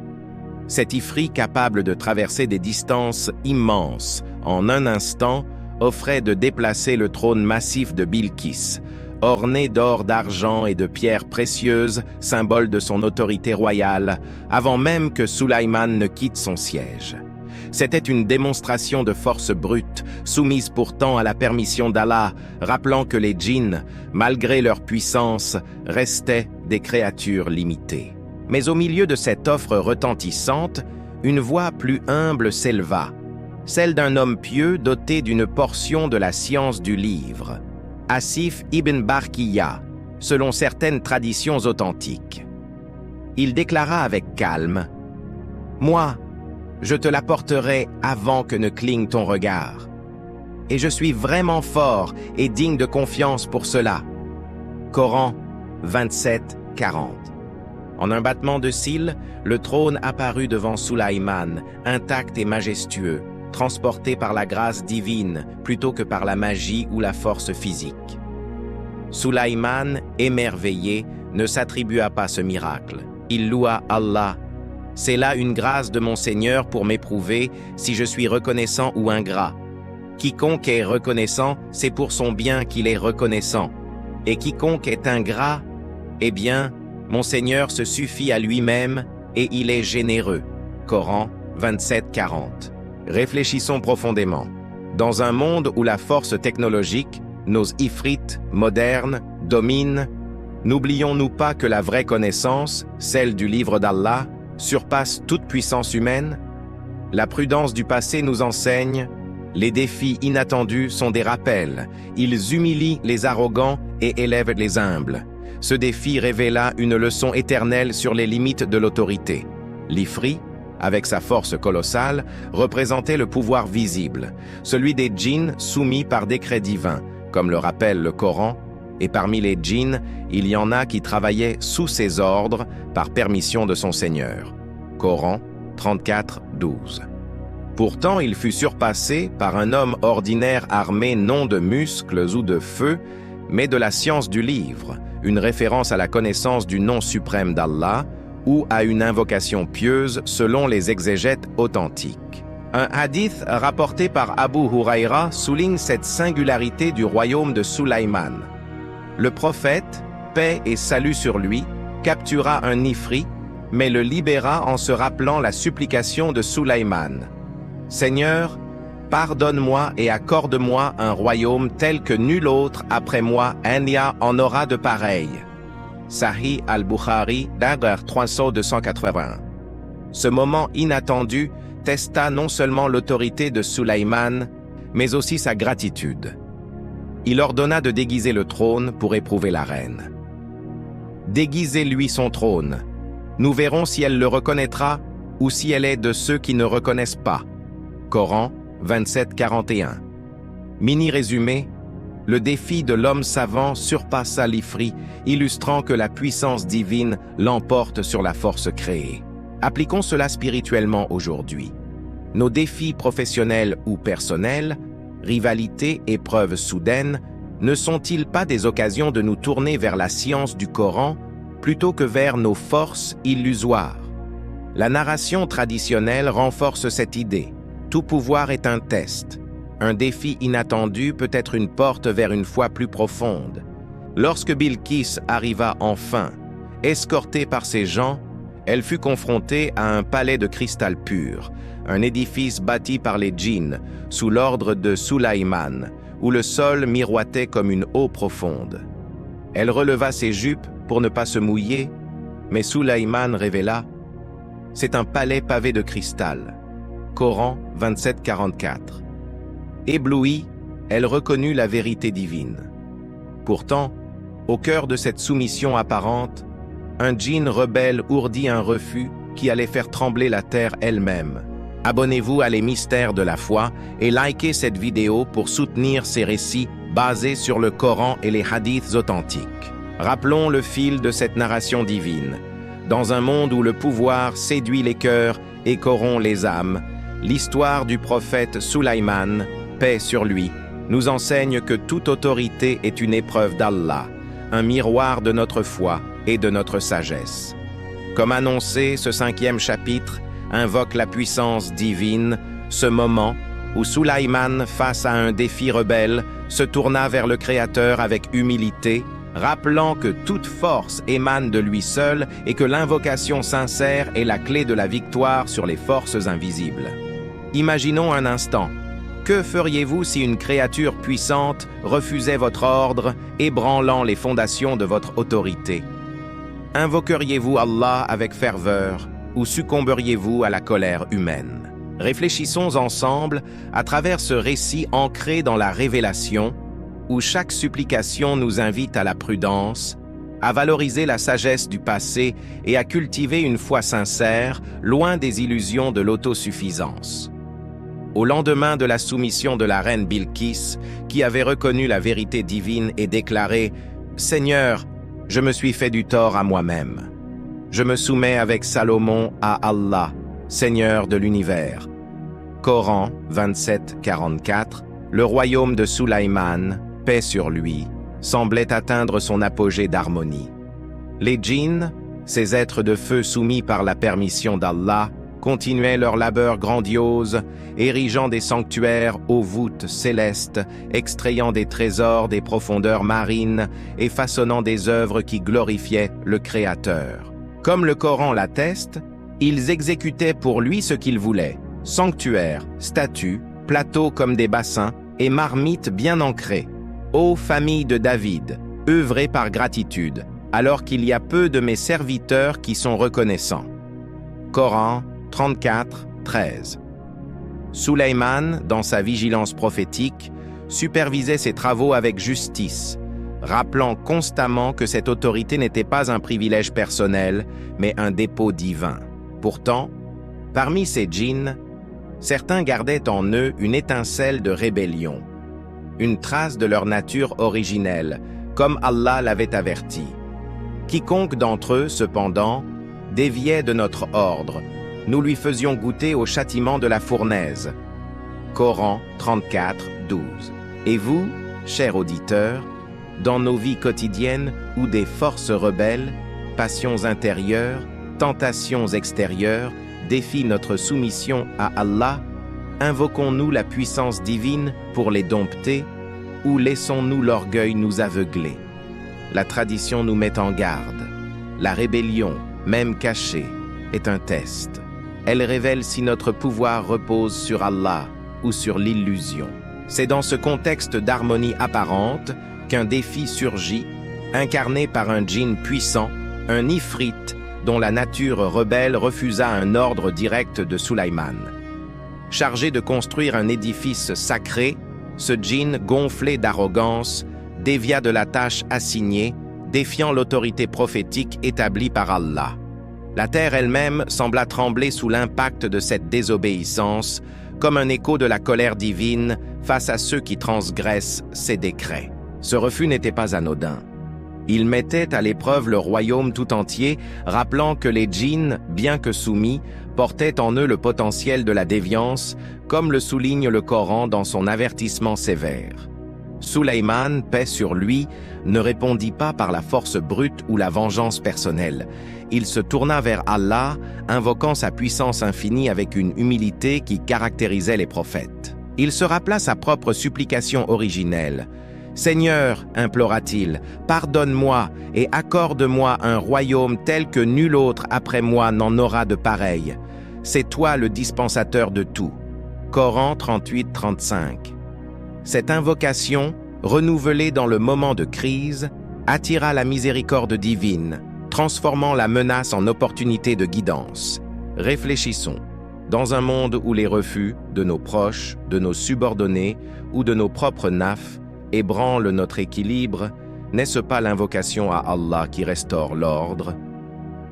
A: Cet ifri capable de traverser des distances immenses, en un instant, offrait de déplacer le trône massif de Bilqis, orné d'or, d'argent et de pierres précieuses, symbole de son autorité royale, avant même que Sulayman ne quitte son siège. C'était une démonstration de force brute, soumise pourtant à la permission d'Allah, rappelant que les djinns, malgré leur puissance, restaient des créatures limitées. Mais au milieu de cette offre retentissante, une voix plus humble s'éleva, celle d'un homme pieux doté d'une portion de la science du livre. Asif ibn Barkiya, selon certaines traditions authentiques. Il déclara avec calme « Moi, je te l'apporterai avant que ne cligne ton regard. Et je suis vraiment fort et digne de confiance pour cela. » Coran 27, 40. En un battement de cils, le trône apparut devant Sulayman, intact et majestueux, transporté par la grâce divine plutôt que par la magie ou la force physique. Sulayman, émerveillé, ne s'attribua pas ce miracle. Il loua Allah. « C'est là une grâce de mon Seigneur pour m'éprouver si je suis reconnaissant ou ingrat. Quiconque est reconnaissant, c'est pour son bien qu'il est reconnaissant. Et quiconque est ingrat, eh bien, mon Seigneur se suffit à lui-même et il est généreux. » Coran 27, 40. Réfléchissons profondément. Dans un monde où la force technologique, nos ifrites modernes, dominent, n'oublions-nous pas que la vraie connaissance, celle du livre d'Allah, surpasse toute puissance humaine? La prudence du passé nous enseigne, les défis inattendus sont des rappels, ils humilient les arrogants et élèvent les humbles. Ce défi révéla une leçon éternelle sur les limites de l'autorité. L'ifri, avec sa force colossale, représentait le pouvoir visible, celui des djinns soumis par décret divin, comme le rappelle le Coran, et parmi les djinns, il y en a qui travaillaient sous ses ordres par permission de son Seigneur. Coran 34:12. Pourtant, il fut surpassé par un homme ordinaire armé non de muscles ou de feu, mais de la science du livre, une référence à la connaissance du nom suprême d'Allah ou à une invocation pieuse selon les exégètes authentiques. Un hadith rapporté par Abu Huraira souligne cette singularité du royaume de Sulaïman. Le prophète, paix et salut sur lui, captura un ifrit, mais le libéra en se rappelant la supplication de Sulaïman. « Seigneur, pardonne-moi et accorde-moi un royaume tel que nul autre après moi en aura de pareil. » Sahih al-Bukhari, d'Agr 381. Ce moment inattendu testa non seulement l'autorité de Sulaïman, mais aussi sa gratitude. Il ordonna de déguiser le trône pour éprouver la reine. « Déguisez-lui son trône. Nous verrons si elle le reconnaîtra ou si elle est de ceux qui ne reconnaissent pas. » Coran 27:41. Mini-résumé, le défi de l'homme savant surpassa l'ifrit, illustrant que la puissance divine l'emporte sur la force créée. Appliquons cela spirituellement aujourd'hui. Nos défis professionnels ou personnels, rivalités, épreuves soudaines, ne sont-ils pas des occasions de nous tourner vers la science du Coran plutôt que vers nos forces illusoires? La narration traditionnelle renforce cette idée. Tout pouvoir est un test. Un défi inattendu peut être une porte vers une foi plus profonde. Lorsque Bilqis arriva enfin, escortée par ses gens, elle fut confrontée à un palais de cristal pur, un édifice bâti par les djinns, sous l'ordre de Sulaïman, où le sol miroitait comme une eau profonde. Elle releva ses jupes pour ne pas se mouiller, mais Sulaïman révéla « C'est un palais pavé de cristal. » Coran 27:44. Éblouie, elle reconnut la vérité divine. Pourtant, au cœur de cette soumission apparente, un djinn rebelle ourdit un refus qui allait faire trembler la terre elle-même. Abonnez-vous à Les Mystères de la Foi et likez cette vidéo pour soutenir ces récits basés sur le Coran et les hadiths authentiques. Rappelons le fil de cette narration divine. Dans un monde où le pouvoir séduit les cœurs et corrompt les âmes, l'histoire du prophète Sulaïman, paix sur lui, nous enseigne que toute autorité est une épreuve d'Allah, un miroir de notre foi et de notre sagesse. Comme annoncé, ce 5e chapitre invoque la puissance divine, ce moment où Sulaïman, face à un défi rebelle, se tourna vers le Créateur avec humilité, rappelant que toute force émane de lui seul et que l'invocation sincère est la clé de la victoire sur les forces invisibles. Imaginons un instant. Que feriez-vous si une créature puissante refusait votre ordre, ébranlant les fondations de votre autorité? Invoqueriez-vous Allah avec ferveur ou succomberiez-vous à la colère humaine? Réfléchissons ensemble à travers ce récit ancré dans la révélation, où chaque supplication nous invite à la prudence, à valoriser la sagesse du passé et à cultiver une foi sincère, loin des illusions de l'autosuffisance. Au lendemain de la soumission de la reine Bilqis, qui avait reconnu la vérité divine et déclaré « Seigneur, je me suis fait du tort à moi-même. Je me soumets avec Salomon à Allah, Seigneur de l'univers. » Coran 27:44, le royaume de Sulaïman, paix sur lui, semblait atteindre son apogée d'harmonie. Les djinns, ces êtres de feu soumis par la permission d'Allah, continuaient leur labeur grandiose, érigeant des sanctuaires aux voûtes célestes, extrayant des trésors des profondeurs marines et façonnant des œuvres qui glorifiaient le Créateur. Comme le Coran l'atteste, ils exécutaient pour lui ce qu'ils voulaient, sanctuaires, statues, plateaux comme des bassins et marmites bien ancrées. Ô famille de David, œuvrez par gratitude, alors qu'il y a peu de mes serviteurs qui sont reconnaissants. Coran 34:13. Sulaïman, dans sa vigilance prophétique, supervisait ses travaux avec justice, rappelant constamment que cette autorité n'était pas un privilège personnel, mais un dépôt divin. Pourtant, Parmi ces djinns, certains gardaient en eux une étincelle de rébellion, une trace de leur nature originelle, comme Allah l'avait averti. Quiconque d'entre eux, cependant, déviait de notre ordre, nous lui faisions goûter au châtiment de la fournaise. Coran 34, 12. Et vous, chers auditeurs, dans nos vies quotidiennes où des forces rebelles, passions intérieures, tentations extérieures défient notre soumission à Allah, invoquons-nous la puissance divine pour les dompter ou laissons-nous l'orgueil nous aveugler? La tradition nous met en garde. La rébellion, même cachée, est un test. Elle révèle si notre pouvoir repose sur Allah ou sur l'illusion. C'est dans ce contexte d'harmonie apparente qu'un défi surgit, incarné par un djinn puissant, un ifrit dont la nature rebelle refusa un ordre direct de Sulaiman. Chargé de construire un édifice sacré, ce djinn, gonflé d'arrogance, dévia de la tâche assignée, défiant l'autorité prophétique établie par Allah. La terre elle-même sembla trembler sous l'impact de cette désobéissance, comme un écho de la colère divine face à ceux qui transgressent ses décrets. Ce refus n'était pas anodin. Il mettait à l'épreuve le royaume tout entier, rappelant que les djinns, bien que soumis, portaient en eux le potentiel de la déviance, comme le souligne le Coran dans son avertissement sévère. Sulaiman, paix sur lui, ne répondit pas par la force brute ou la vengeance personnelle. Il se tourna vers Allah, invoquant sa puissance infinie avec une humilité qui caractérisait les prophètes. Il se rappela sa propre supplication originelle. « Seigneur, implora-t-il, pardonne-moi et accorde-moi un royaume tel que nul autre après moi n'en aura de pareil. C'est toi le dispensateur de tout. » Coran 38-35. Cette invocation, renouvelée dans le moment de crise, attira la miséricorde divine, transformant la menace en opportunité de guidance. Réfléchissons. Dans un monde où les refus de nos proches, de nos subordonnés ou de nos propres nafs ébranlent notre équilibre, n'est-ce pas l'invocation à Allah qui restaure l'ordre?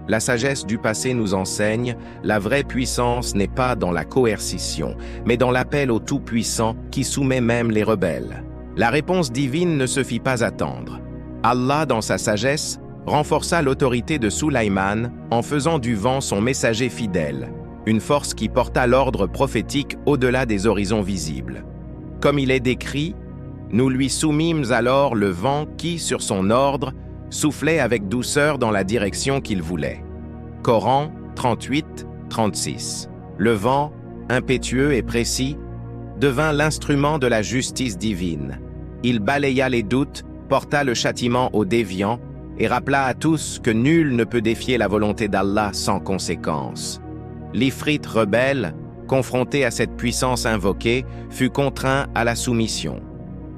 A: La sagesse du passé nous enseigne, la vraie puissance n'est pas dans la coercition, mais dans l'appel au Tout-Puissant qui soumet même les rebelles. La réponse divine ne se fit pas attendre. Allah, dans sa sagesse, renforça l'autorité de Sulaiman en faisant du vent son messager fidèle, une force qui porta l'ordre prophétique au-delà des horizons visibles. Comme il est décrit, nous lui soumîmes alors le vent qui, sur son ordre, soufflait avec douceur dans la direction qu'il voulait. Coran 38-36. Le vent, impétueux et précis, devint l'instrument de la justice divine. Il balaya les doutes, porta le châtiment aux déviants et rappela à tous que nul ne peut défier la volonté d'Allah sans conséquence. L'ifrit rebelle, confronté à cette puissance invoquée, fut contraint à la soumission,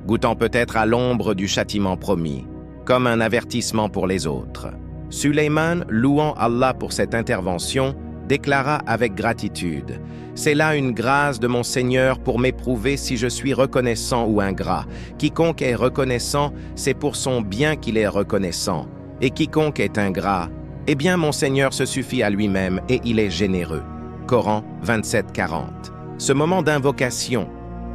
A: goûtant peut-être à l'ombre du châtiment promis, comme un avertissement pour les autres. Sulaiman, louant Allah pour cette intervention, déclara avec gratitude « C'est là une grâce de mon Seigneur pour m'éprouver si je suis reconnaissant ou ingrat. Quiconque est reconnaissant, c'est pour son bien qu'il est reconnaissant. Et quiconque est ingrat, eh bien mon Seigneur se suffit à lui-même et il est généreux. » Coran 27-40. Ce moment d'invocation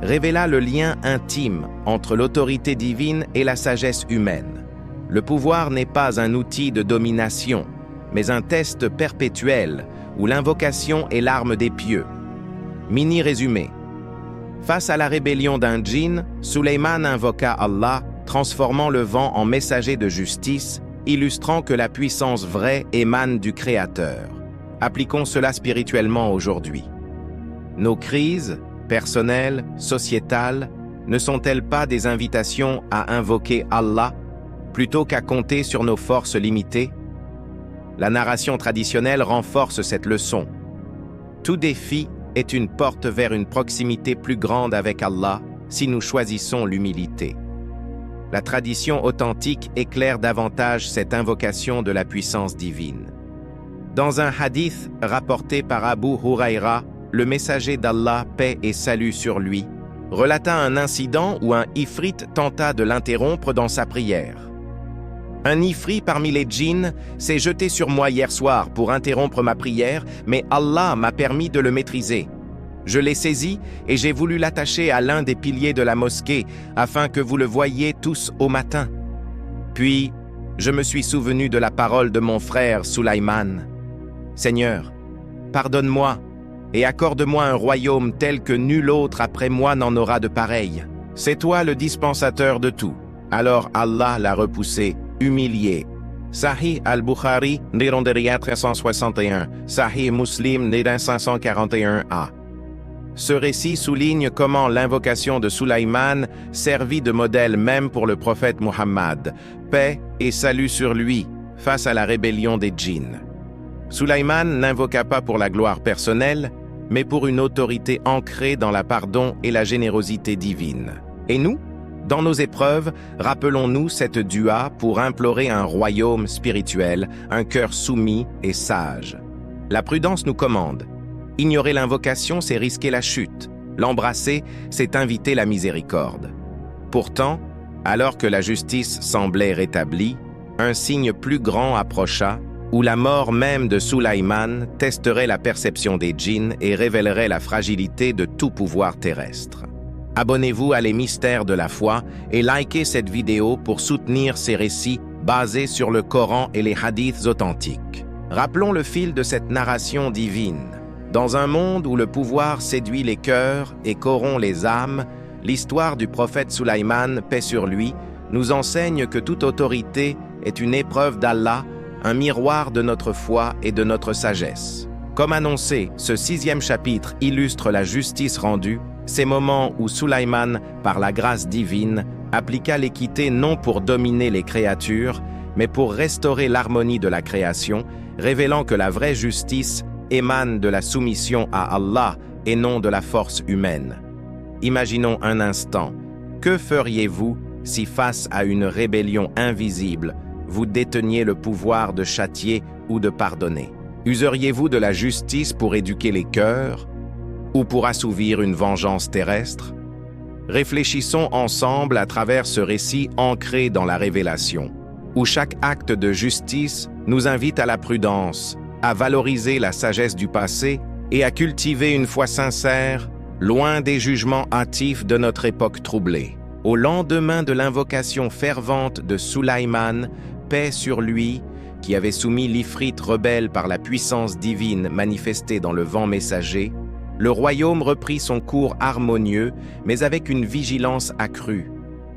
A: révéla le lien intime entre l'autorité divine et la sagesse humaine. Le pouvoir n'est pas un outil de domination, mais un test perpétuel où l'invocation est l'arme des pieux. Mini-résumé. Face à la rébellion d'un djinn, Sulaiman invoqua Allah, transformant le vent en messager de justice, illustrant que la puissance vraie émane du Créateur. Appliquons cela spirituellement aujourd'hui. Nos crises, personnelles, sociétales, ne sont-elles pas des invitations à invoquer Allah plutôt qu'à compter sur nos forces limitées? La narration traditionnelle renforce cette leçon. Tout défi est une porte vers une proximité plus grande avec Allah si nous choisissons l'humilité. La tradition authentique éclaire davantage cette invocation de la puissance divine. Dans un hadith rapporté par Abu Huraira, le messager d'Allah, paix et salut sur lui, relata un incident où un ifrit tenta de l'interrompre dans sa prière. Un ifrit parmi les djinns s'est jeté sur moi hier soir pour interrompre ma prière, mais Allah m'a permis de le maîtriser. Je l'ai saisi et j'ai voulu l'attacher à l'un des piliers de la mosquée afin que vous le voyiez tous au matin. Puis, je me suis souvenu de la parole de mon frère Sulaiman. Seigneur, pardonne-moi et accorde-moi un royaume tel que nul autre après moi n'en aura de pareil. C'est toi le dispensateur de tout. Alors Allah l'a repoussé, humilié. Sahih al-Bukhari, Nironderia 361, Sahih Muslim, Nérin 541a. Ce récit souligne comment l'invocation de Sulaiman servit de modèle même pour le prophète Muhammad, paix et salut sur lui, face à la rébellion des djinns. Sulaiman n'invoqua pas pour la gloire personnelle, mais pour une autorité ancrée dans la pardon et la générosité divine. Et nous, dans nos épreuves, rappelons-nous cette dua pour implorer un royaume spirituel, un cœur soumis et sage. La prudence nous commande. Ignorer l'invocation, c'est risquer la chute. L'embrasser, c'est inviter la miséricorde. Pourtant, alors que la justice semblait rétablie, un signe plus grand approcha, où la mort même de Sulaiman testerait la perception des djinns et révélerait la fragilité de tout pouvoir terrestre. Abonnez-vous à Les Mystères de la foi et likez cette vidéo pour soutenir ces récits basés sur le Coran et les hadiths authentiques. Rappelons le fil de cette narration divine. Dans un monde où le pouvoir séduit les cœurs et corrompt les âmes, l'histoire du prophète Sulaiman, paix sur lui, nous enseigne que toute autorité est une épreuve d'Allah, un miroir de notre foi et de notre sagesse. Comme annoncé, ce 6e chapitre illustre la justice rendue, ces moments où Sulaiman, par la grâce divine, appliqua l'équité non pour dominer les créatures, mais pour restaurer l'harmonie de la création, révélant que la vraie justice émane de la soumission à Allah et non de la force humaine. Imaginons un instant, que feriez-vous si face à une rébellion invisible, vous déteniez le pouvoir de châtier ou de pardonner? Useriez-vous de la justice pour éduquer les cœurs ou pour assouvir une vengeance terrestre? Réfléchissons ensemble à travers ce récit ancré dans la révélation, où chaque acte de justice nous invite à la prudence, à valoriser la sagesse du passé et à cultiver une foi sincère, loin des jugements hâtifs de notre époque troublée. Au lendemain de l'invocation fervente de Sulaiman, paix sur lui, qui avait soumis l'Ifrit rebelle par la puissance divine manifestée dans le vent messager, le royaume reprit son cours harmonieux, mais avec une vigilance accrue.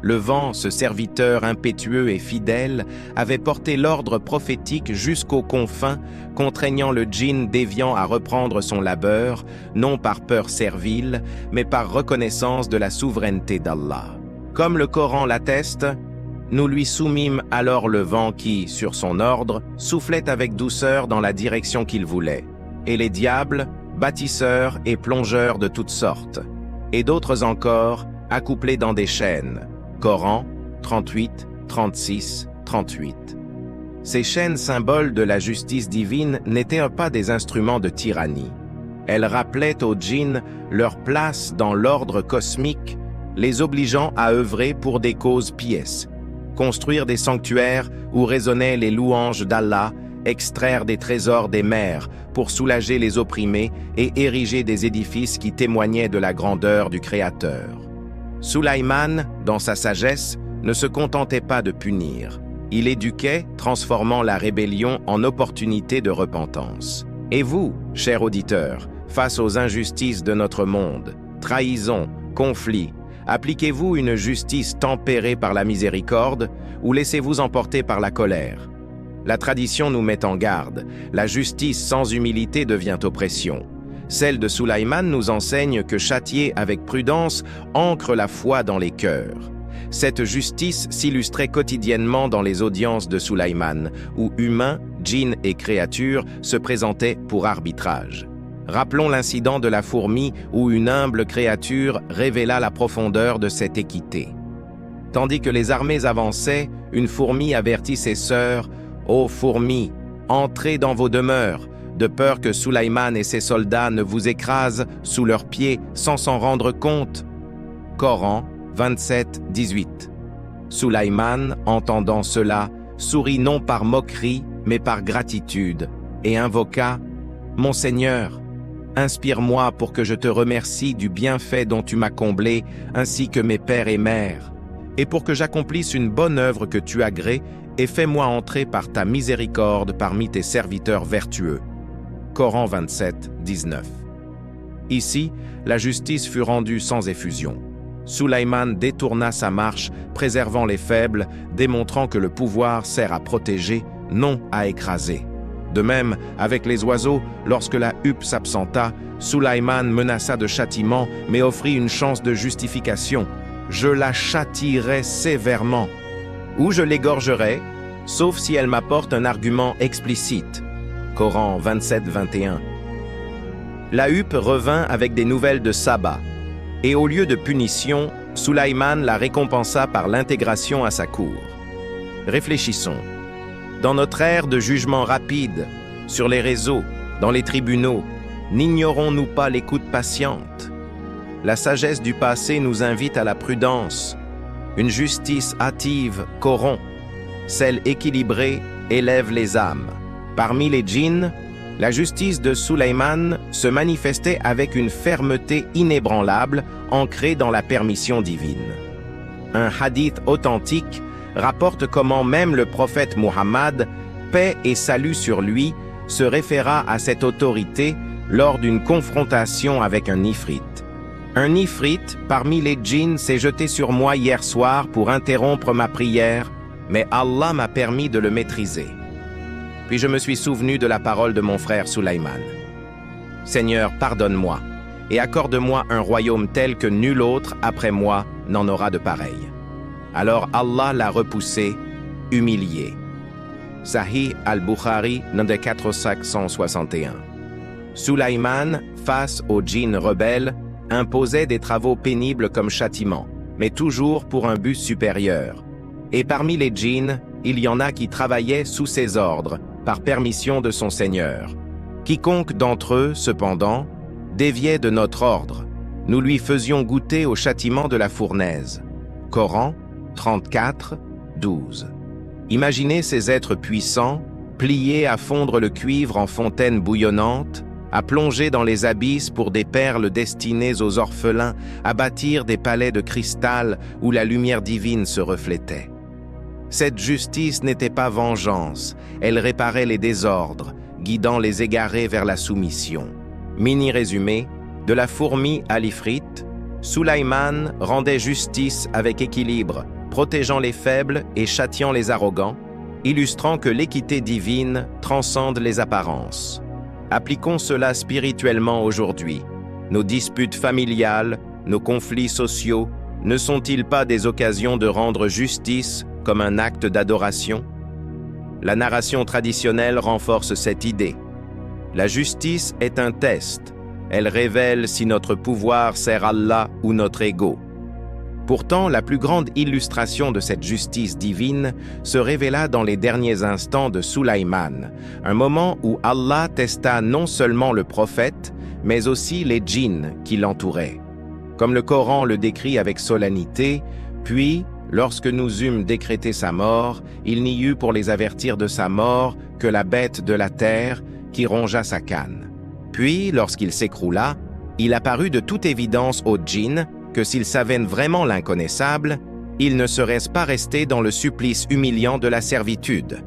A: Le vent, ce serviteur impétueux et fidèle, avait porté l'ordre prophétique jusqu'aux confins, contraignant le djinn déviant à reprendre son labeur, non par peur servile, mais par reconnaissance de la souveraineté d'Allah. Comme le Coran l'atteste, nous lui soumîmes alors le vent qui, sur son ordre, soufflait avec douceur dans la direction qu'il voulait, et les diables, bâtisseurs et plongeurs de toutes sortes, et d'autres encore, accouplés dans des chaînes. Coran 38, 36, 38. Ces chaînes symboles de la justice divine n'étaient pas des instruments de tyrannie. Elles rappelaient aux djinns leur place dans l'ordre cosmique, les obligeant à œuvrer pour des causes pieuses, construire des sanctuaires où résonnaient les louanges d'Allah, extraire des trésors des mers pour soulager les opprimés et ériger des édifices qui témoignaient de la grandeur du Créateur. Sulaiman, dans sa sagesse, ne se contentait pas de punir. Il éduquait, transformant la rébellion en opportunité de repentance. Et vous, chers auditeurs, face aux injustices de notre monde, trahison, conflits, appliquez-vous une justice tempérée par la miséricorde ou laissez-vous emporter par la colère? La tradition nous met en garde. La justice sans humilité devient oppression. Celle de Sulaiman nous enseigne que châtier avec prudence ancre la foi dans les cœurs. Cette justice s'illustrait quotidiennement dans les audiences de Sulaiman, où humains, djinns et créatures se présentaient pour arbitrage. Rappelons l'incident de la fourmi où une humble créature révéla la profondeur de cette équité. Tandis que les armées avançaient, une fourmi avertit ses sœurs « Ô fourmis, entrez dans vos demeures !» de peur que Sulaiman et ses soldats ne vous écrasent sous leurs pieds sans s'en rendre compte. Coran 27, 18. Sulaiman, entendant cela, sourit non par moquerie, mais par gratitude, et invoqua « Mon Seigneur, inspire-moi pour que je te remercie du bienfait dont tu m'as comblé, ainsi que mes pères et mères, et pour que j'accomplisse une bonne œuvre que tu agrées, et fais-moi entrer par ta miséricorde parmi tes serviteurs vertueux. » Coran 27, 19. Ici, la justice fut rendue sans effusion. Sulaïman détourna sa marche, préservant les faibles, démontrant que le pouvoir sert à protéger, non à écraser. De même, avec les oiseaux, lorsque la huppe s'absenta, Sulaïman menaça de châtiment, mais offrit une chance de justification. « Je la châtierai sévèrement, ou je l'égorgerai, sauf si elle m'apporte un argument explicite. » Coran 27, 21. La huppe revint avec des nouvelles de Saba, et au lieu de punition, Sulaïman la récompensa par l'intégration à sa cour. Réfléchissons. Dans notre ère de jugement rapide, sur les réseaux, dans les tribunaux, n'ignorons-nous pas l'écoute patiente? La sagesse du passé nous invite à la prudence. Une justice hâtive corrompt, celle équilibrée élève les âmes. Parmi les djinns, la justice de Sulaïman se manifestait avec une fermeté inébranlable ancrée dans la permission divine. Un hadith authentique rapporte comment même le prophète Muhammad, paix et salut sur lui, se référa à cette autorité lors d'une confrontation avec un ifrit. Un ifrit parmi les djinns s'est jeté sur moi hier soir pour interrompre ma prière, mais Allah m'a permis de le maîtriser. Puis je me suis souvenu de la parole de mon frère Sulaïman. Seigneur, pardonne-moi et accorde-moi un royaume tel que nul autre après moi n'en aura de pareil. Alors Allah l'a repoussé, humilié. Sahih al-Bukhari, number 4561. Sulaïman, face aux djinns rebelles, imposait des travaux pénibles comme châtiment, mais toujours pour un but supérieur. Et parmi les djinns, il y en a qui travaillaient sous ses ordres, par permission de son Seigneur. Quiconque d'entre eux, cependant, déviait de notre ordre, nous lui faisions goûter au châtiment de la fournaise. Coran 34, 12. Imaginez ces êtres puissants, pliés à fondre le cuivre en fontaine bouillonnante, à plonger dans les abysses pour des perles destinées aux orphelins, à bâtir des palais de cristal où la lumière divine se reflétait. Cette justice n'était pas vengeance, elle réparait les désordres, guidant les égarés vers la soumission. Mini-résumé, de la fourmi à l'ifrit, Sulaïman rendait justice avec équilibre, protégeant les faibles et châtiant les arrogants, illustrant que l'équité divine transcende les apparences. Appliquons cela spirituellement aujourd'hui. Nos disputes familiales, nos conflits sociaux, ne sont-ils pas des occasions de rendre justice comme un acte d'adoration? La narration traditionnelle renforce cette idée. La justice est un test. Elle révèle si notre pouvoir sert Allah ou notre ego. Pourtant, la plus grande illustration de cette justice divine se révéla dans les derniers instants de Sulaïman, un moment où Allah testa non seulement le prophète, mais aussi les djinns qui l'entouraient. Comme le Coran le décrit avec solennité, puis, lorsque nous eûmes décrété sa mort, il n'y eut pour les avertir de sa mort que la bête de la terre qui rongea sa canne. Puis, lorsqu'il s'écroula, il apparut de toute évidence aux djinns que s'ils savaient vraiment l'inconnaissable, ils ne seraient pas restés dans le supplice humiliant de la servitude.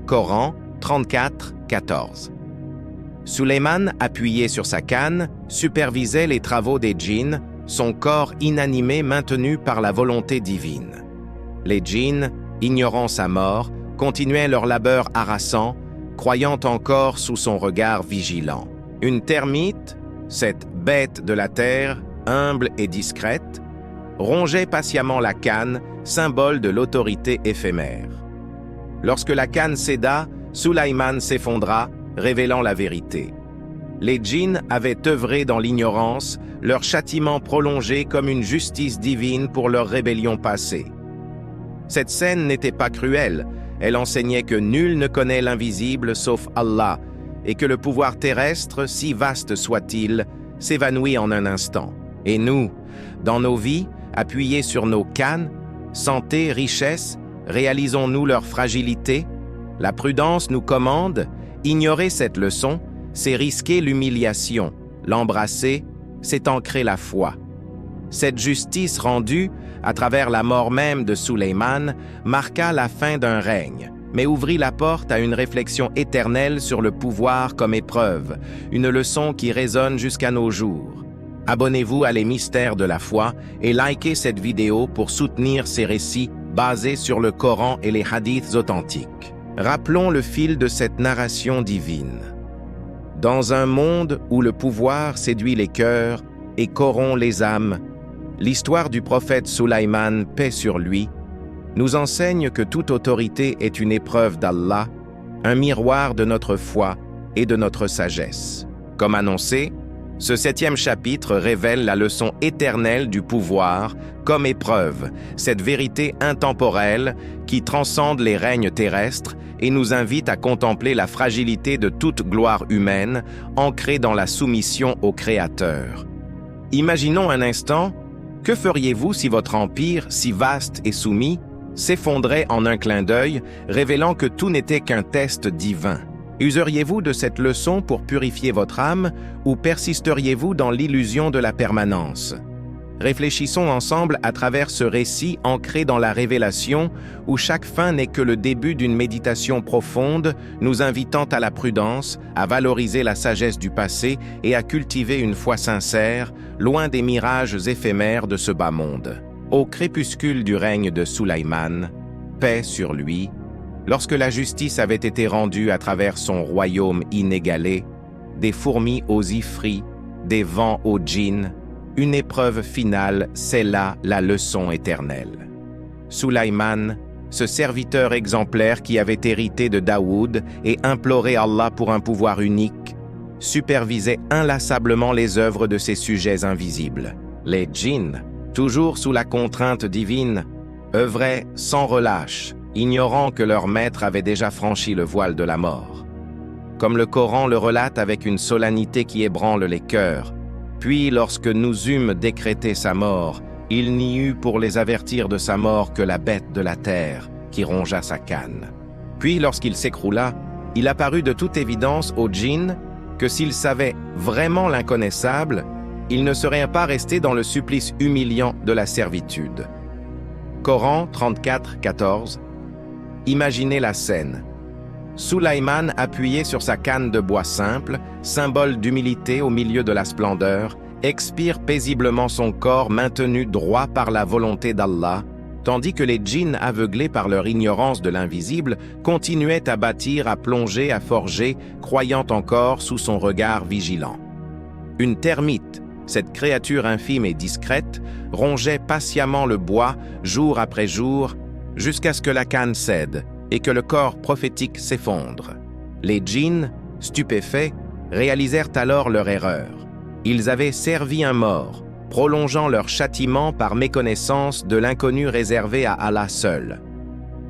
A: Coran 34, 14. Sulaïman, appuyé sur sa canne, supervisait les travaux des djinns, son corps inanimé maintenu par la volonté divine. Les djinns, ignorant sa mort, continuaient leur labeur harassant, croyant encore sous son regard vigilant. Une termite, cette bête de la terre, humble et discrète, rongeait patiemment la canne, symbole de l'autorité éphémère. Lorsque la canne céda, Sulaïman s'effondra, révélant la vérité. Les djinns avaient œuvré dans l'ignorance, leur châtiment prolongé comme une justice divine pour leur rébellion passée. Cette scène n'était pas cruelle, elle enseignait que nul ne connaît l'invisible sauf Allah, et que le pouvoir terrestre, si vaste soit-il, s'évanouit en un instant. Et nous, dans nos vies, appuyés sur nos cannes, santé, richesse, Réalisons-nous leur fragilité? La prudence nous commande, ignorer cette leçon, c'est risquer l'humiliation. L'embrasser, c'est ancrer la foi. Cette justice rendue, à travers la mort même de Sulayman, marqua la fin d'un règne, mais ouvrit la porte à une réflexion éternelle sur le pouvoir comme épreuve, une leçon qui résonne jusqu'à nos jours. Abonnez-vous à Les Mystères de la foi et likez cette vidéo pour soutenir ces récits basés sur le Coran et les hadiths authentiques. Rappelons le fil de cette narration divine. Dans un monde où le pouvoir séduit les cœurs et corrompt les âmes, l'histoire du prophète Sulayman, paix sur lui, nous enseigne que toute autorité est une épreuve d'Allah, un miroir de notre foi et de notre sagesse. Comme annoncé, ce 7e chapitre révèle la leçon éternelle du pouvoir comme épreuve, cette vérité intemporelle qui transcende les règnes terrestres et nous invite à contempler la fragilité de toute gloire humaine ancrée dans la soumission au Créateur. Imaginons un instant, que feriez-vous si votre empire, si vaste et soumis, s'effondrait en un clin d'œil, révélant que tout n'était qu'un test divin? Useriez-vous de cette leçon pour purifier votre âme ou persisteriez-vous dans l'illusion de la permanence? Réfléchissons ensemble à travers ce récit ancré dans la révélation où chaque fin n'est que le début d'une méditation profonde, nous invitant à la prudence, à valoriser la sagesse du passé et à cultiver une foi sincère, loin des mirages éphémères de ce bas monde. Au crépuscule du règne de Sulayman, paix sur lui, lorsque la justice avait été rendue à travers son royaume inégalé, des fourmis aux ifris, des vents aux djinns, une épreuve finale scella la leçon éternelle. Sulayman, ce serviteur exemplaire qui avait hérité de Daoud et imploré Allah pour un pouvoir unique, supervisait inlassablement les œuvres de ses sujets invisibles. Les djinns, toujours sous la contrainte divine, œuvraient sans relâche, ignorant que leur maître avait déjà franchi le voile de la mort. Comme le Coran le relate avec une solennité qui ébranle les cœurs, puis lorsque nous eûmes décrété sa mort, il n'y eut pour les avertir de sa mort que la bête de la terre qui rongea sa canne. Puis lorsqu'il s'écroula, il apparut de toute évidence aux djinns que s'ils savaient vraiment l'inconnaissable, ils ne seraient pas restés dans le supplice humiliant de la servitude. Coran 34, 14. Imaginez la scène. Sulayman, appuyé sur sa canne de bois simple, symbole d'humilité au milieu de la splendeur, expire paisiblement son corps maintenu droit par la volonté d'Allah, tandis que les djinns, aveuglés par leur ignorance de l'invisible, continuaient à bâtir, à plonger, à forger, croyant encore sous son regard vigilant. Une termite, cette créature infime et discrète, rongeait patiemment le bois, jour après jour, jusqu'à ce que la canne cède et que le corps prophétique s'effondre. Les djinns, stupéfaits, réalisèrent alors leur erreur. Ils avaient servi un mort, prolongeant leur châtiment par méconnaissance de l'inconnu réservé à Allah seul.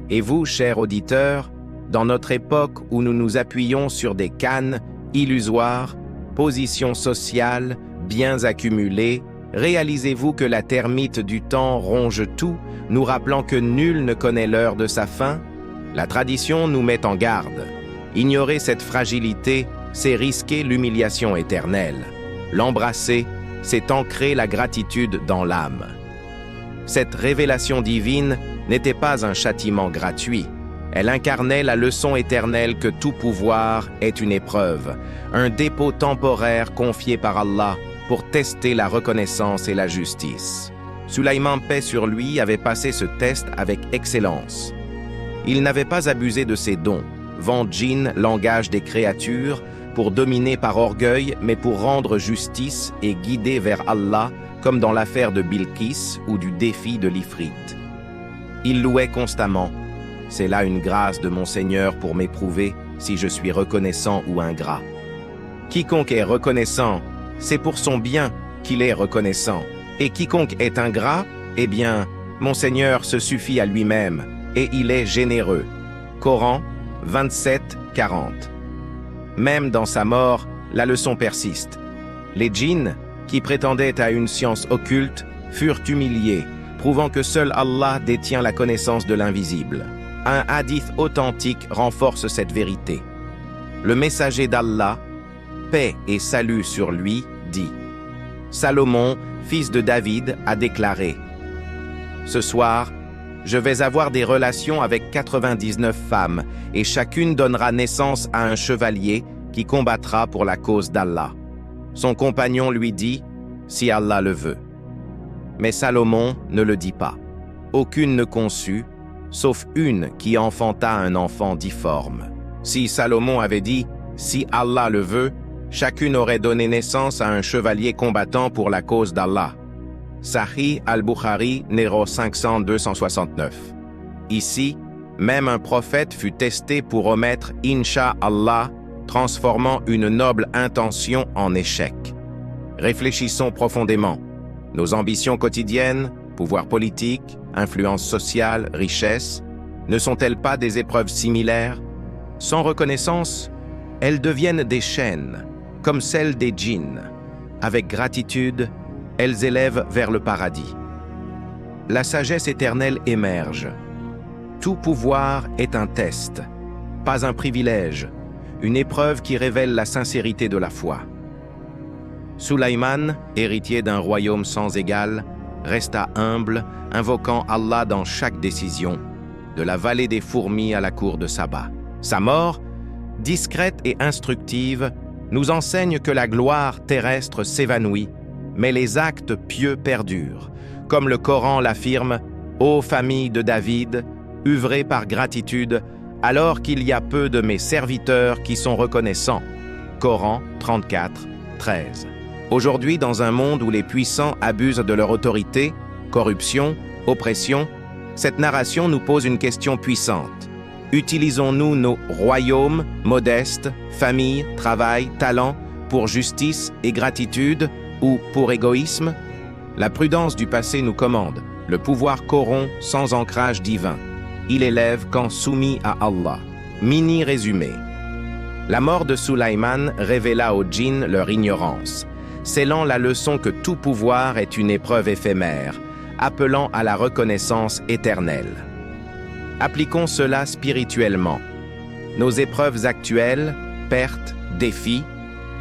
A: Et vous, chers auditeurs, dans notre époque où nous nous appuyons sur des cannes illusoires, positions sociales, biens accumulés, réalisez-vous que la termite du temps ronge tout, nous rappelant que nul ne connaît l'heure de sa fin? La tradition nous met en garde. Ignorer cette fragilité, c'est risquer l'humiliation éternelle. L'embrasser, c'est ancrer la gratitude dans l'âme. Cette révélation divine n'était pas un châtiment gratuit. Elle incarnait la leçon éternelle que tout pouvoir est une épreuve, un dépôt temporaire confié par Allah pour tester la reconnaissance et la justice. Sulayman, paix sur lui, avait passé ce test avec excellence. Il n'avait pas abusé de ses dons, vent djinn, langage des créatures, pour dominer par orgueil, mais pour rendre justice et guider vers Allah, comme dans l'affaire de Bilqis ou du défi de l'Ifrit. Il louait constamment. C'est là une grâce de mon Seigneur pour m'éprouver si je suis reconnaissant ou ingrat. Quiconque est reconnaissant, c'est pour son bien qu'il est reconnaissant. Et quiconque est ingrat, eh bien, mon Seigneur se suffit à lui-même, et il est généreux. Coran 27, 40. Même dans sa mort, la leçon persiste. Les djinns, qui prétendaient à une science occulte, furent humiliés, prouvant que seul Allah détient la connaissance de l'invisible. Un hadith authentique renforce cette vérité. Le messager d'Allah, paix et salut sur lui, dit: Salomon, fils de David, a déclaré: Ce soir, je vais avoir des relations avec 99 femmes, et chacune donnera naissance à un chevalier qui combattra pour la cause d'Allah. Son compagnon lui dit: Si Allah le veut. Mais Salomon ne le dit pas. Aucune ne conçut, sauf une qui enfanta un enfant difforme. Si Salomon avait dit: Si Allah le veut, chacune aurait donné naissance à un chevalier combattant pour la cause d'Allah. Sahih al-Bukhari, numéro 500-269. Ici, même un prophète fut testé pour omettre « Inch'Allah », transformant une noble intention en échec. Réfléchissons profondément. Nos ambitions quotidiennes, pouvoir politique, influence sociale, richesse, ne sont-elles pas des épreuves similaires? Sans reconnaissance, elles deviennent des chaînes, comme celles des djinns. Avec gratitude, elles élèvent vers le paradis. La sagesse éternelle émerge. Tout pouvoir est un test, pas un privilège, une épreuve qui révèle la sincérité de la foi. Sulaïman, héritier d'un royaume sans égal, resta humble, invoquant Allah dans chaque décision, de la vallée des fourmis à la cour de Saba. Sa mort, discrète et instructive, nous enseigne que la gloire terrestre s'évanouit, mais les actes pieux perdurent. Comme le Coran l'affirme: « Ô famille de David, œuvrez par gratitude, alors qu'il y a peu de mes serviteurs qui sont reconnaissants. » Coran 34, 13. Aujourd'hui, dans un monde où les puissants abusent de leur autorité, corruption, oppression, cette narration nous pose une question puissante. Utilisons-nous nos royaumes, modestes, familles, travail, talents, pour justice et gratitude, ou pour égoïsme? La prudence du passé nous commande. Le pouvoir corrompt sans ancrage divin. Il élève quand soumis à Allah. Mini résumé. La mort de Sulaïman révéla aux djinns leur ignorance, scellant la leçon que tout pouvoir est une épreuve éphémère, appelant à la reconnaissance éternelle. Appliquons cela spirituellement. Nos épreuves actuelles, pertes, défis,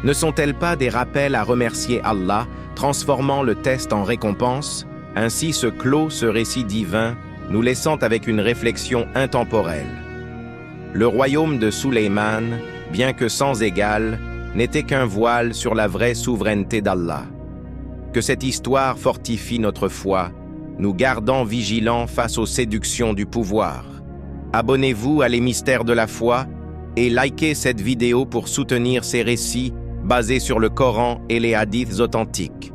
A: ne sont-elles pas des rappels à remercier Allah, transformant le test en récompense? Ainsi se clôt ce récit divin, nous laissant avec une réflexion intemporelle. Le royaume de Sulayman, bien que sans égal, n'était qu'un voile sur la vraie souveraineté d'Allah. Que cette histoire fortifie notre foi, nous gardant vigilants face aux séductions du pouvoir. Abonnez-vous à Les Mystères de la foi et likez cette vidéo pour soutenir ces récits basés sur le Coran et les hadiths authentiques.